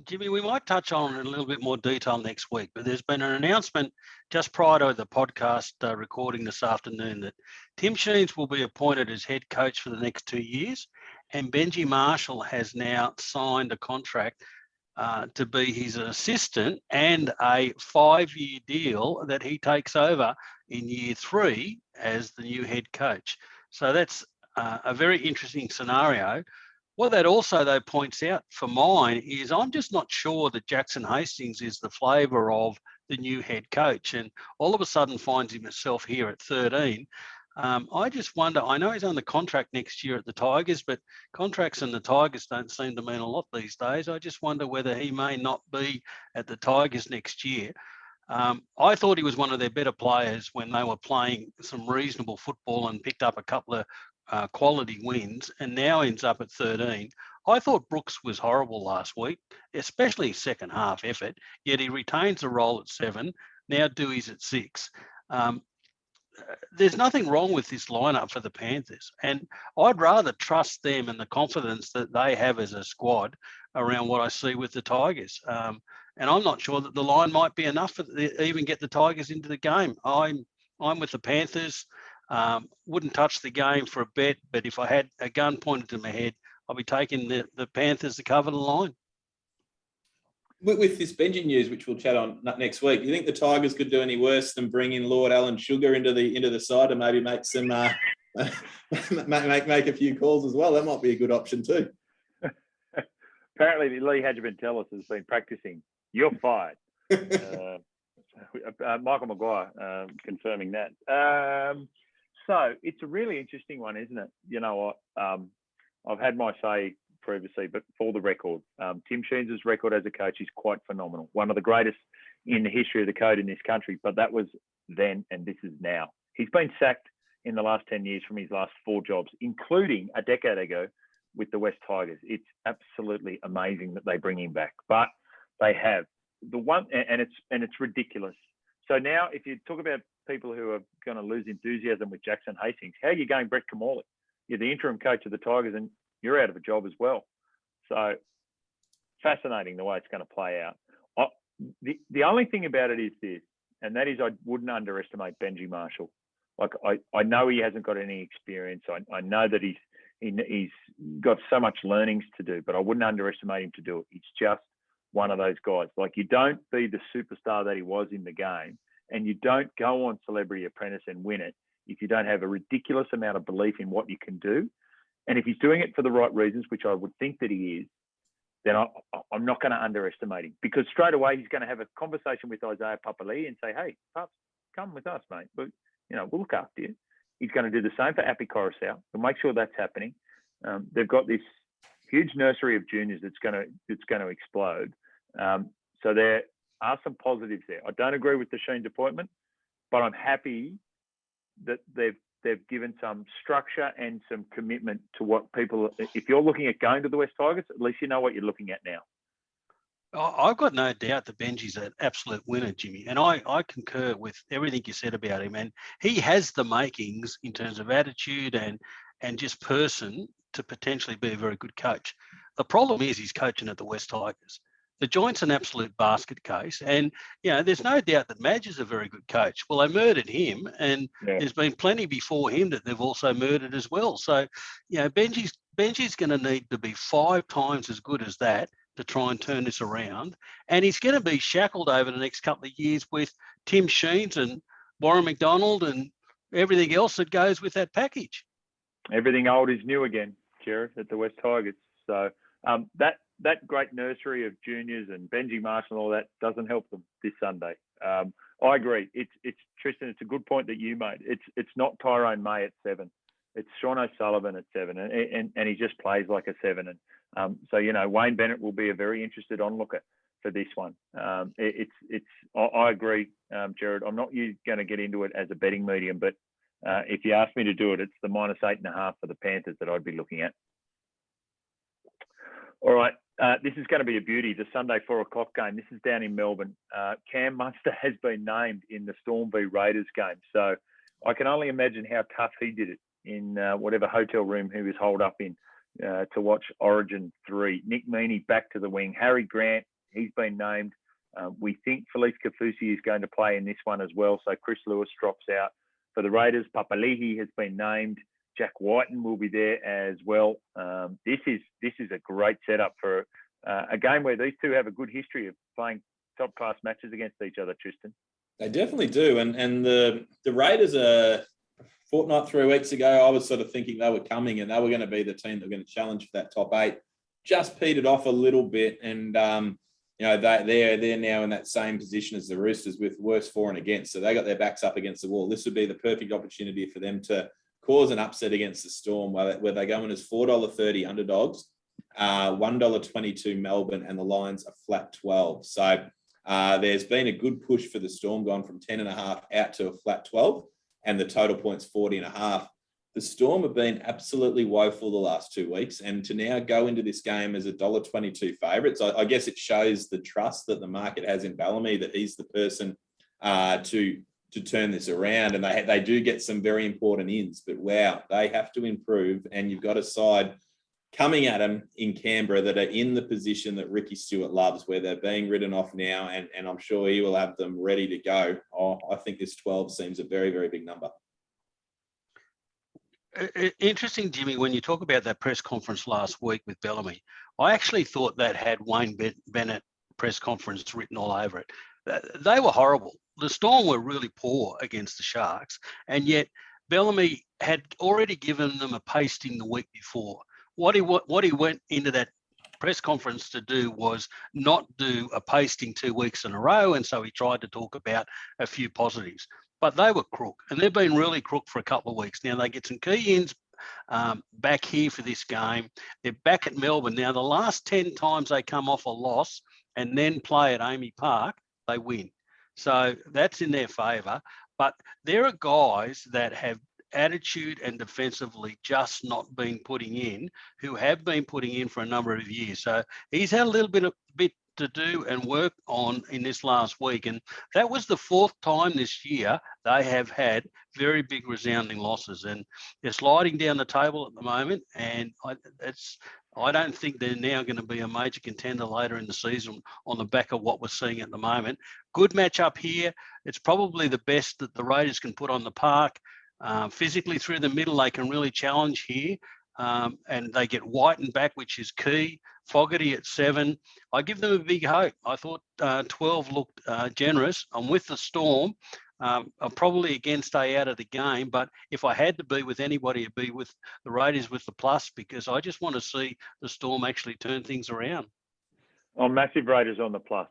Jimmy, we might touch on it in a little bit more detail next week, but there's been an announcement just prior to the podcast recording this afternoon that Tim Sheens will be appointed as head coach for the next 2 years, and Benji Marshall has now signed a contract to be his assistant, and a 5-year deal that he takes over in year 3 as the new head coach. So that's a very interesting scenario. What that also, though, points out for mine is I'm just not sure that Jackson Hastings is the flavour of the new head coach, and all of a sudden finds himself here at 13. I just wonder, I know he's under contract next year at the Tigers, but contracts and the Tigers don't seem to mean a lot these days. I just wonder whether he may not be at the Tigers next year. I thought he was one of their better players when they were playing some reasonable football and picked up a couple of quality wins, and now ends up at 13. I thought Brooks was horrible last week, especially second half effort, yet he retains the role at 7. Now Dewey's at 6. There's nothing wrong with this lineup for the Panthers, and I'd rather trust them and the confidence that they have as a squad around what I see with the Tigers. And I'm not sure that the line might be enough to even get the Tigers into the game. I'm with the Panthers. Wouldn't touch the game for a bet, but if I had a gun pointed to my head, I'll be taking the Panthers to cover the line. With this Benji news, which we'll chat on next week, do you think the Tigers could do any worse than bring in Lord Alan Sugar into the side and maybe make some make a few calls as well? That might be a good option too. Apparently, Lee Hadjiman-Tellis has been practicing. You're fired. Michael Maguire confirming that. So it's a really interesting one, isn't it? You know what? I've had my say previously, but for the record, Tim Sheens' record as a coach is quite phenomenal. One of the greatest in the history of the code in this country, but that was then and this is now. He's been sacked in the last 10 years from his last 4 jobs, including a decade ago with the West Tigers. It's absolutely amazing that they bring him back, but they have the one, and it's ridiculous. So now, if you talk about people who are going to lose enthusiasm with Jackson Hastings, how are you going, Brett Kamali? You're the interim coach of the Tigers, and you're out of a job as well. So fascinating the way it's going to play out. The only thing about it is this, and that is I wouldn't underestimate Benji Marshall. Like I know he hasn't got any experience. I know that he's got so much learnings to do, but I wouldn't underestimate him to do it. He's just one of those guys. Like, you don't be the superstar that he was in the game, and you don't go on Celebrity Apprentice and win it if you don't have a ridiculous amount of belief in what you can do. And if he's doing it for the right reasons, which I would think that he is, then I'm not going to underestimate him, because straight away he's going to have a conversation with Isaiah Papali'i and say, hey, Paps, come with us, mate. But, we'll look after you. He's going to do the same for Appy Coruscant. We'll make sure that's happening. They've got this huge nursery of juniors that's going to explode. So there are some positives there. I don't agree with the Sheen's appointment, but I'm happy that they've given some structure and some commitment to what people. If you're looking at going to the West Tigers, at least you know what you're looking at now. I've got no doubt that Benji's an absolute winner, Jimmy, and I concur with everything you said about him. And he has the makings in terms of attitude and just person to potentially be a very good coach. The problem is he's coaching at the West Tigers. The joint's an absolute basket case, and there's no doubt that Madge is a very good coach. Well, they murdered him, and there's been plenty before him that they've also murdered as well. So, Benji's going to need to be 5 times as good as that to try and turn this around, and he's going to be shackled over the next couple of years with Tim Sheens and Warren McDonald and everything else that goes with that package. Everything old is new again, Jared, at the West Tigers. So that great nursery of juniors and Benji Marshall and all that doesn't help them this Sunday. I agree. It's Tristan. It's a good point that you made. It's not Tyrone May at 7. It's Sean O'Sullivan at 7, and he just plays like a 7. And so Wayne Bennett will be a very interested onlooker for this one. I agree, Jared. I'm not going to get into it as a betting medium, but if you ask me to do it, it's the -8.5 for the Panthers that I'd be looking at. All right. This is going to be a beauty, the Sunday 4 o'clock game. This is down in Melbourne. Cam Munster has been named in the Storm v Raiders game. So I can only imagine how tough he did it in whatever hotel room he was holed up in to watch Origin 3. Nick Meaney back to the wing. Harry Grant, he's been named. We think Felice Kafusi is going to play in this one as well. So Chris Lewis drops out. For the Raiders, Papali'i has been named. Jack Whiten will be there as well. This is a great setup for a game where these two have a good history of playing top-class matches against each other, Tristan. They definitely do. And the Raiders a fortnight, 3 weeks ago, I was sort of thinking they were coming and they were going to be the team that were going to challenge for that top 8. Just petered off a little bit, and they're now in that same position as the Roosters with worse for and against. So they got their backs up against the wall. This would be the perfect opportunity for them to cause an upset against the Storm, where they go in as $4.30 underdogs, $1.22 Melbourne, and the Lions are flat 12. So there's been a good push for the Storm, gone from 10.5 out to a flat 12, and the total points 40.5. The Storm have been absolutely woeful the last 2 weeks, and to now go into this game as $1.22 favourites, I guess it shows the trust that the market has in Bellamy, that he's the person to turn this around. And they do get some very important ins, but wow, they have to improve. And you've got a side coming at them in Canberra that are in the position that Ricky Stewart loves, where they're being ridden off now, and I'm sure he will have them ready to go. I think this 12 seems a very, very big number. Interesting, Jimmy, when you talk about that press conference last week with Bellamy, I actually thought that had Wayne Bennett press conference written all over it. They were horrible. The Storm were really poor against the Sharks, and yet Bellamy had already given them a pasting the week before. What he went into that press conference to do was not do a pasting 2 weeks in a row, and so he tried to talk about a few positives. But they were crook, and they've been really crook for a couple of weeks. Now, they get some key ins back here for this game. They're back at Melbourne. Now, the last 10 times they come off a loss and then play at Amy Park, they win. So that's in their favour. But there are guys that have attitude and defensively just not been putting in, who have been putting in for a number of years. So he's had a little bit to do and work on in this last week. And that was the 4th time this year they have had very big resounding losses. And they're sliding down the table at the moment. And I don't think they're now going to be a major contender later in the season on the back of what we're seeing at the moment. Good match up here. It's probably the best that the Raiders can put on the park. Physically through the middle, they can really challenge here. And they get Whiten back, which is key. Fogarty at 7. I give them a big hope. I thought 12 looked generous. I'm with the Storm. I'm probably against stay out of the game, but if I had to be with anybody, it'd be with the Raiders with the plus, because I just want to see the Storm actually turn things around. I'm massive Raiders on the plus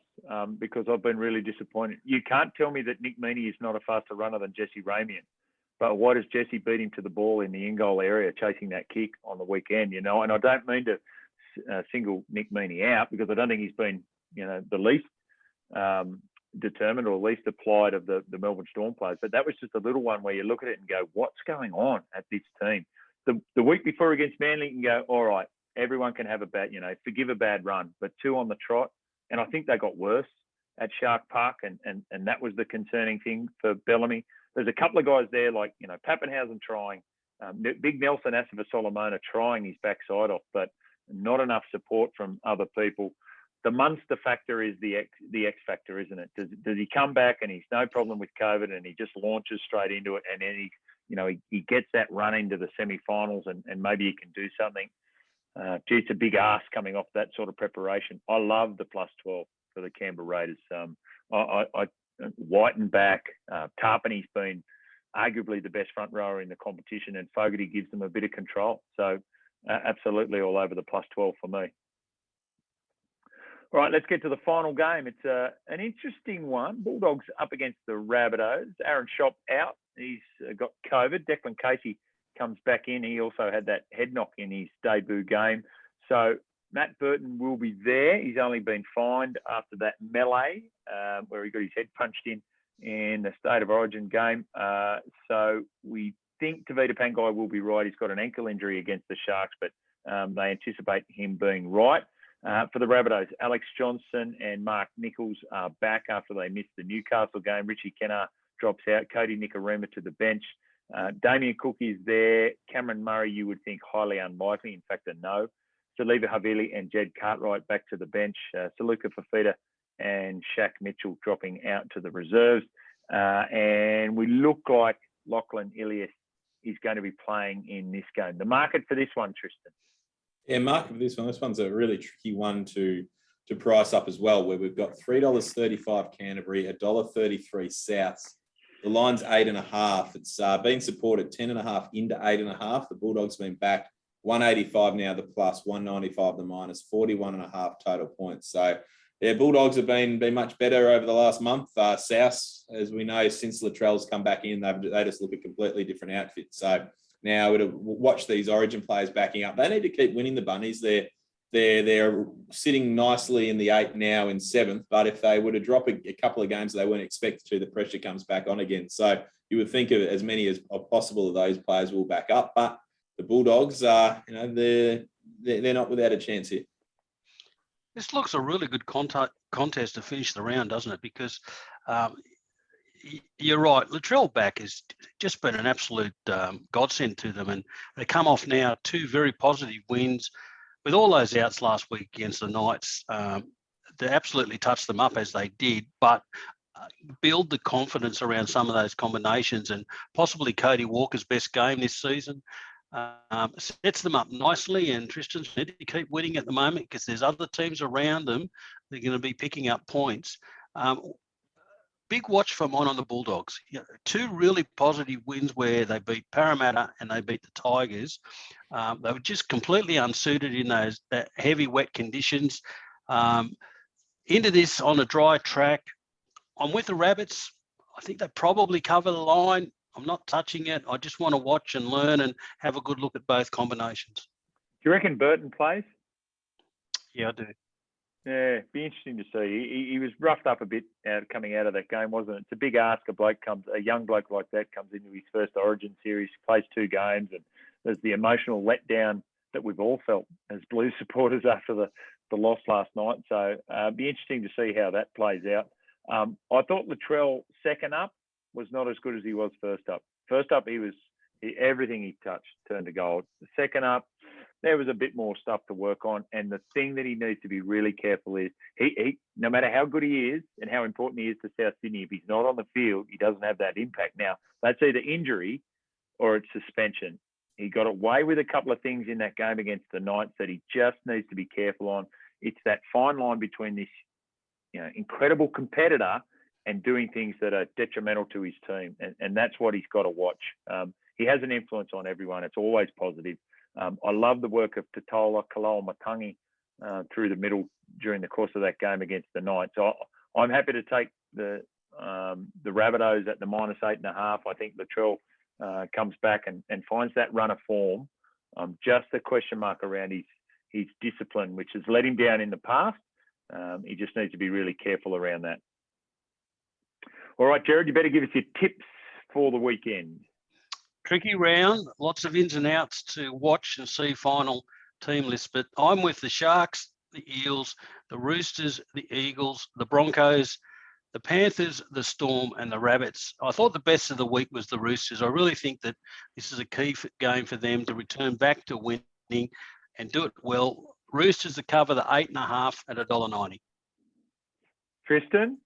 because I've been really disappointed. You can't tell me that Nick Meaney is not a faster runner than Jesse Ramian. But why does Jesse beat him to the ball in the in-goal area, chasing that kick on the weekend, And I don't mean to single Nick Meaney out, because I don't think he's been, the least determined or least applied of the Melbourne Storm players. But that was just a little one where you look at it and go, what's going on at this team? The week before against Manly, you can go, all right, everyone can have a bad, forgive a bad run, but 2 on the trot. And I think they got worse at Shark Park, and that was the concerning thing for Bellamy. There's a couple of guys there, like, Pappenhausen trying, Big Nelson Asava-Solomona trying his backside off, but not enough support from other people. The Munster factor is the X factor, isn't it? Does he come back and he's no problem with COVID and he just launches straight into it, and then he gets that run into the semi-finals and maybe he can do something? Gee, it's a big ask coming off that sort of preparation. I love the plus 12 for the Canberra Raiders. Whiten back, Tarpany's been arguably the best front rower in the competition, and Fogarty gives them a bit of control. So absolutely all over the plus 12 for me. All right, let's get to the final game. It's an interesting one. Bulldogs up against the Rabbitohs. Aaron Schopp out. He's got COVID. Declan Casey comes back in. He also had that head knock in his debut game. So Matt Burton will be there. He's only been fined after that melee where he got his head punched in the State of Origin game. So we think Tavita Pangai will be right. He's got an ankle injury against the Sharks, but they anticipate him being right. For the Rabbitohs, Alex Johnson and Mark Nichols are back after they missed the Newcastle game. Richie Kennar drops out. Cody Nikorima to the bench. Damien Cook is there. Cameron Murray, you would think highly unlikely. In fact, a no. Saliva Havili and Jed Cartwright back to the bench. Saluka Fafita and Shaq Mitchell dropping out to the reserves. And we look like Lachlan Ilias is going to be playing in this game. The market for this one, Tristan? Yeah, market for this one. This one's a really tricky one to price up as well, where we've got $3.35 Canterbury, $1.33 Souths. The line's 8.5. It's been supported 10.5 into 8.5. The Bulldogs been back 185 now the plus, 195 the minus, 41.5 total points. So yeah, Bulldogs have been much better over the last month. Souths, as we know, since Latrell's come back in, they just look a completely different outfit. So now we'll watch these Origin players backing up. They need to keep winning the Bunnies. They're sitting nicely in the 8th now in 7th, but if they were to drop a couple of games they weren't expected to, the pressure comes back on again. So you would think of as many as possible of those players will back up, but the Bulldogs are, they're not without a chance here. This looks a really good contest to finish the round, doesn't it? Because you're right, Latrell back has just been an absolute godsend to them, and they come off now 2 very positive wins. With all those outs last week against the Knights, they absolutely touched them up as they did, but build the confidence around some of those combinations, and possibly Cody Walker's best game this season sets them up nicely. And Tristan's need to keep winning at the moment because there's other teams around them that are going to be picking up points. big watch for mine on the Bulldogs. Two really positive wins where they beat Parramatta and they beat the Tigers. They were just completely unsuited in those heavy, wet conditions. Into this on a dry track, I'm with the Rabbits. I think they probably cover the line. I'm not touching it. I just want to watch and learn and have a good look at both combinations. Do you reckon Burton plays? Yeah, I do. Yeah, be interesting to see. He was roughed up a bit coming out of that game, wasn't it? It's a big ask. A young bloke like that comes into his first Origin series, plays 2 games, and there's the emotional letdown that we've all felt as Blues supporters after the loss last night. So be interesting to see how that plays out. I thought Latrell second up was not as good as he was first up. First up, everything he touched turned to gold. The second up, there was a bit more stuff to work on. And the thing that he needs to be really careful is he no matter how good he is and how important he is to South Sydney, if he's not on the field, he doesn't have that impact. Now, that's either injury or it's suspension. He got away with a couple of things in that game against the Knights that he just needs to be careful on. It's that fine line between this, incredible competitor and doing things that are detrimental to his team. And that's what he's got to watch. He has an influence on everyone. It's always positive. I love the work of Totola Kaloa-Matangi through the middle during the course of that game against the Knights. So I'm happy to take the Rabbitohs at the -8.5. I think Latrell comes back and finds that run of form. Just a question mark around his discipline, which has let him down in the past. He just needs to be really careful around that. All right, Gerard, you better give us your tips for the weekend. Tricky round, lots of ins and outs to watch and see final team lists. But I'm with the Sharks, the Eels, the Roosters, the Eagles, the Broncos, the Panthers, the Storm, and the Rabbits. I thought the best of the week was the Roosters. I really think that this is a key game for them to return back to winning and do it well. Roosters to cover the 8.5 at $1.90. Tristan?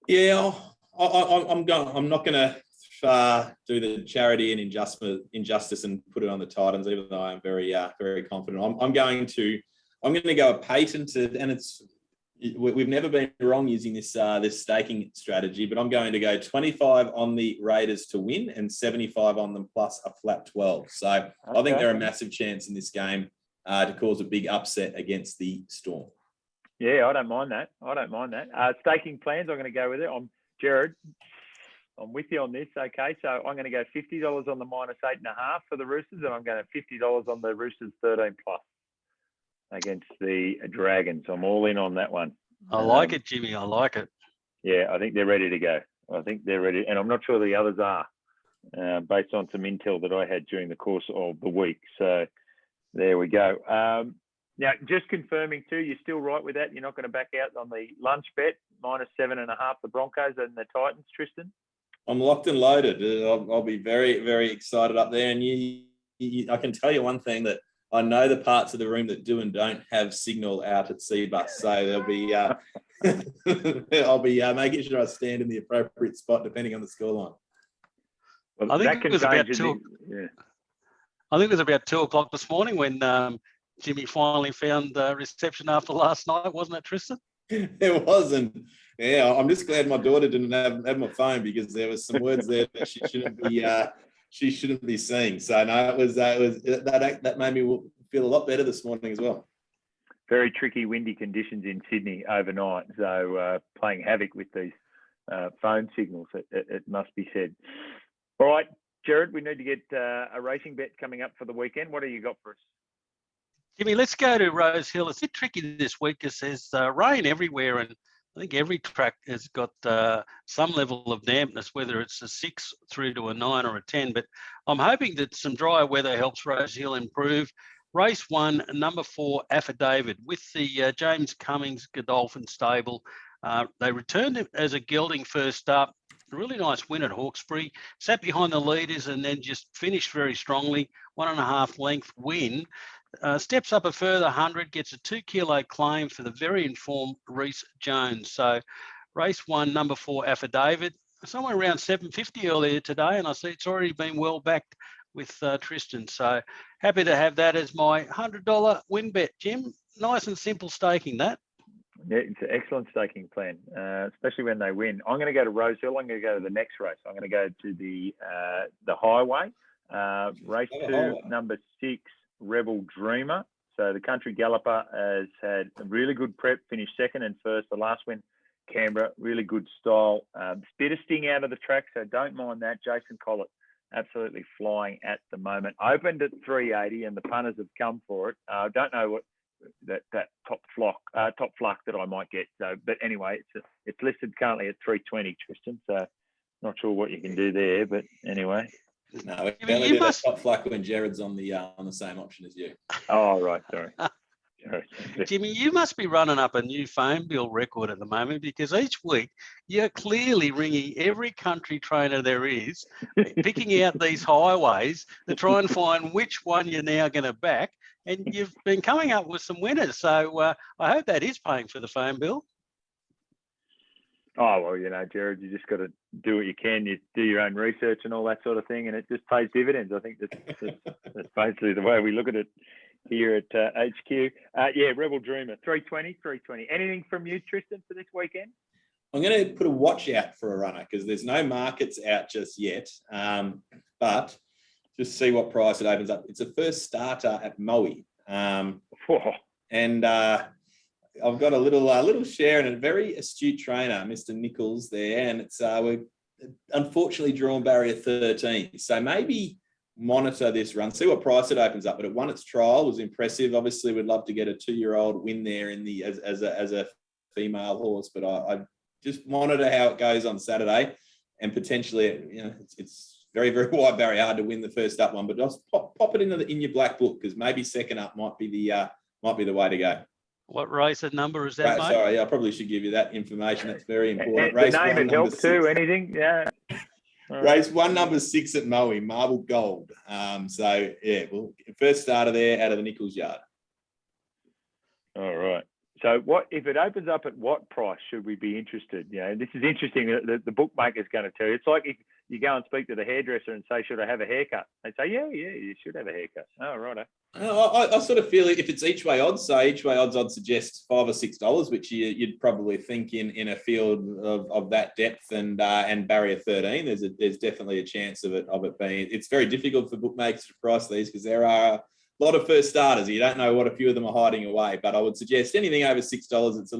Yeah, I'm not going to do the charity and injustice and put it on the Titans, even though I'm very confident. I'm going to go a patent, and we've never been wrong using this staking strategy, but I'm going to go 25 on the Raiders to win and 75 on them plus a flat 12. So okay. I think they're a massive chance in this game to cause a big upset against the Storm. Yeah, I don't mind that. Staking plans, I'm going to go with it. Gerard, I'm with you on this. Okay, so I'm going to go $50 on the -8.5 for the Roosters, and I'm going to $50 on the Roosters 13+ against the Dragons. I'm all in on that one. I like it, Jimmy. I like it. Yeah, I think they're ready to go. And I'm not sure the others are, based on some intel that I had during the course of the week. So there we go. Now, just confirming too, you're still right with that? You're not going to back out on the lunch bet, -7.5, the Broncos and the Titans, Tristan? I'm locked and loaded. I'll be very, very excited up there. And I can tell you one thing, that I know the parts of the room that do and don't have signal out at Seabus. So there'll be, I'll be making sure I stand in the appropriate spot depending on the scoreline. Well, I think it was about 2. Yeah. I think it was about 2 o'clock this morning when Jimmy finally found reception after last night, wasn't it, Tristan? It wasn't. Yeah, I'm just glad my daughter didn't have my phone, because there was some words there that she shouldn't be seeing. So no, it was that made me feel a lot better this morning as well. Very tricky, windy conditions in Sydney overnight, so playing havoc with these phone signals. It must be said. All right, Gerard, we need to get a racing bet coming up for the weekend. What do you got for us? Jimmy, let's go to Rose Hill. It's a bit tricky this week because there's rain everywhere, and I think every track has got some level of dampness, whether it's a 6 through to a 9 or a 10. But I'm hoping that some drier weather helps Rose Hill improve. Race 1, number 4, Affidavit, with the James Cummings Godolphin stable. They returned it as a gelding first up. A really nice win at Hawkesbury. Sat behind the leaders and then just finished very strongly. 1.5 length win. Steps up a further 100, gets a 2 kilo claim for the very informed Reece Jones. So race 1, number 4, Affidavit, somewhere around 750 earlier today, and I see it's already been well backed with Tristan. So happy to have that as my $100 win bet, Jim. Nice and simple staking that. Yeah, it's an excellent staking plan, especially when they win. I'm going to go to Rosehill. I'm going to go to the next race. I'm going to go to the Highway. Race 2, number 6, Rebel Dreamer. So the Country Galloper has had a really good prep, finished second and first. The last win, Canberra, really good style. Bit of sting out of the track, so don't mind that. Jason Collett, absolutely flying at the moment. Opened at 380, and the punters have come for it. I don't know what that top fluck that I might get. So, but anyway, it's listed currently at 320, Tristan. So, not sure what you can do there, but anyway. No, we only did a top fluck when Jared's on the same option as you. Oh, right, sorry. Jimmy, you must be running up a new phone bill record at the moment, because each week you're clearly ringing every country trainer there is, picking out these highways to try and find which one you're now going to back. And you've been coming up with some winners. So I hope that is paying for the phone bill. Oh, well, Jared, you just got to do what you can. You do your own research and all that sort of thing, and it just pays dividends. I think that's basically the way we look at it here at HQ. Rebel Dreamer, 320. Anything from you, Tristan, for this weekend? I'm going to put a watch out for a runner because there's no markets out just yet. But just see what price it opens up. It's a first starter at Maui. And I've got a little share in a very astute trainer, Mr. Nichols there. And it's we're unfortunately drawn barrier 13. So maybe monitor this run, see what price it opens up. But it won its trial, was impressive. Obviously, we'd love to get a 2-year-old win there in the as a female horse. But I just monitor how it goes on Saturday, and potentially, it's very, very wide barrier, hard to win the first up one. But just pop it in your black book, because maybe second up might be the way to go. What race and number is that, mate? Sorry, I probably should give you that information. It's very important. Race the name and help too. Anything? Yeah. Race 1, number 6 at Maui, Marble Gold. First starter there out of the Nichols yard. All right. So what if it opens up at what price should we be interested? This is interesting. The bookmaker's going to tell you. It's like if you go and speak to the hairdresser and say, should I have a haircut? They say, yeah, you should have a haircut. Oh, right. I sort of feel if it's each way odds, so each way odds I'd suggest $5 or $6, which you'd probably think in a field of that depth and barrier 13, there's definitely a chance of it being. It's very difficult for bookmakers to price these because there are a lot of first starters. You don't know what a few of them are hiding away, but I would suggest anything over $6. It's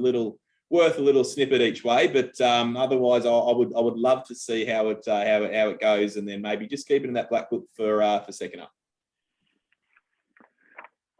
worth a little snippet each way, but otherwise, I would love to see how it goes, and then maybe just keep it in that black book for second up.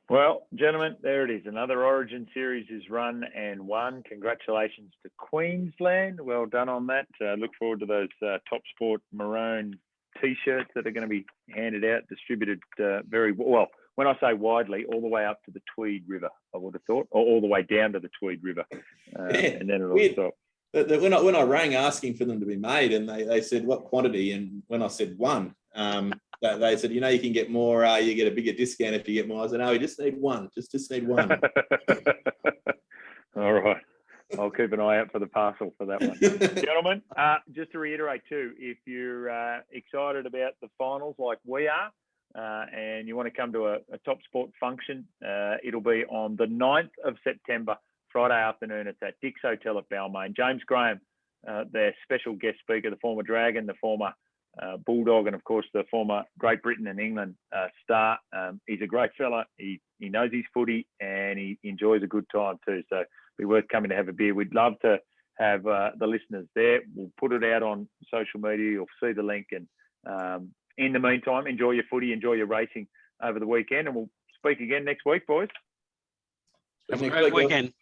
Well, gentlemen, there it is. Another Origin Series is run and won. Congratulations to Queensland. Well done on that. Look forward to those Top Sport maroon T-shirts that are going to be handed out, distributed very well. When I say widely, all the way up to the Tweed River, I would have thought, or all the way down to the Tweed River, and then it'll stop. When I rang asking for them to be made, and they said what quantity, and when I said 1, they said, you can get more, you get a bigger discount if you get more. I said, no, we just need 1, just need 1. All right. I'll keep an eye out for the parcel for that one. Gentlemen, just to reiterate too, if you're excited about the finals like we are, and you want to come to a Top Sport function, it'll be on the 9th of September, Friday afternoon. It's at Dick's Hotel at Balmain. James Graham, their special guest speaker, the former Dragon, the former Bulldog, and of course the former Great Britain and England star. He's a great fella. He knows his footy, and he enjoys a good time too. So it'd be worth coming to have a beer. We'd love to have the listeners there. We'll put it out on social media. You'll see the link, and in the meantime, enjoy your footy, enjoy your racing over the weekend, and we'll speak again next week, boys. Have a great weekend.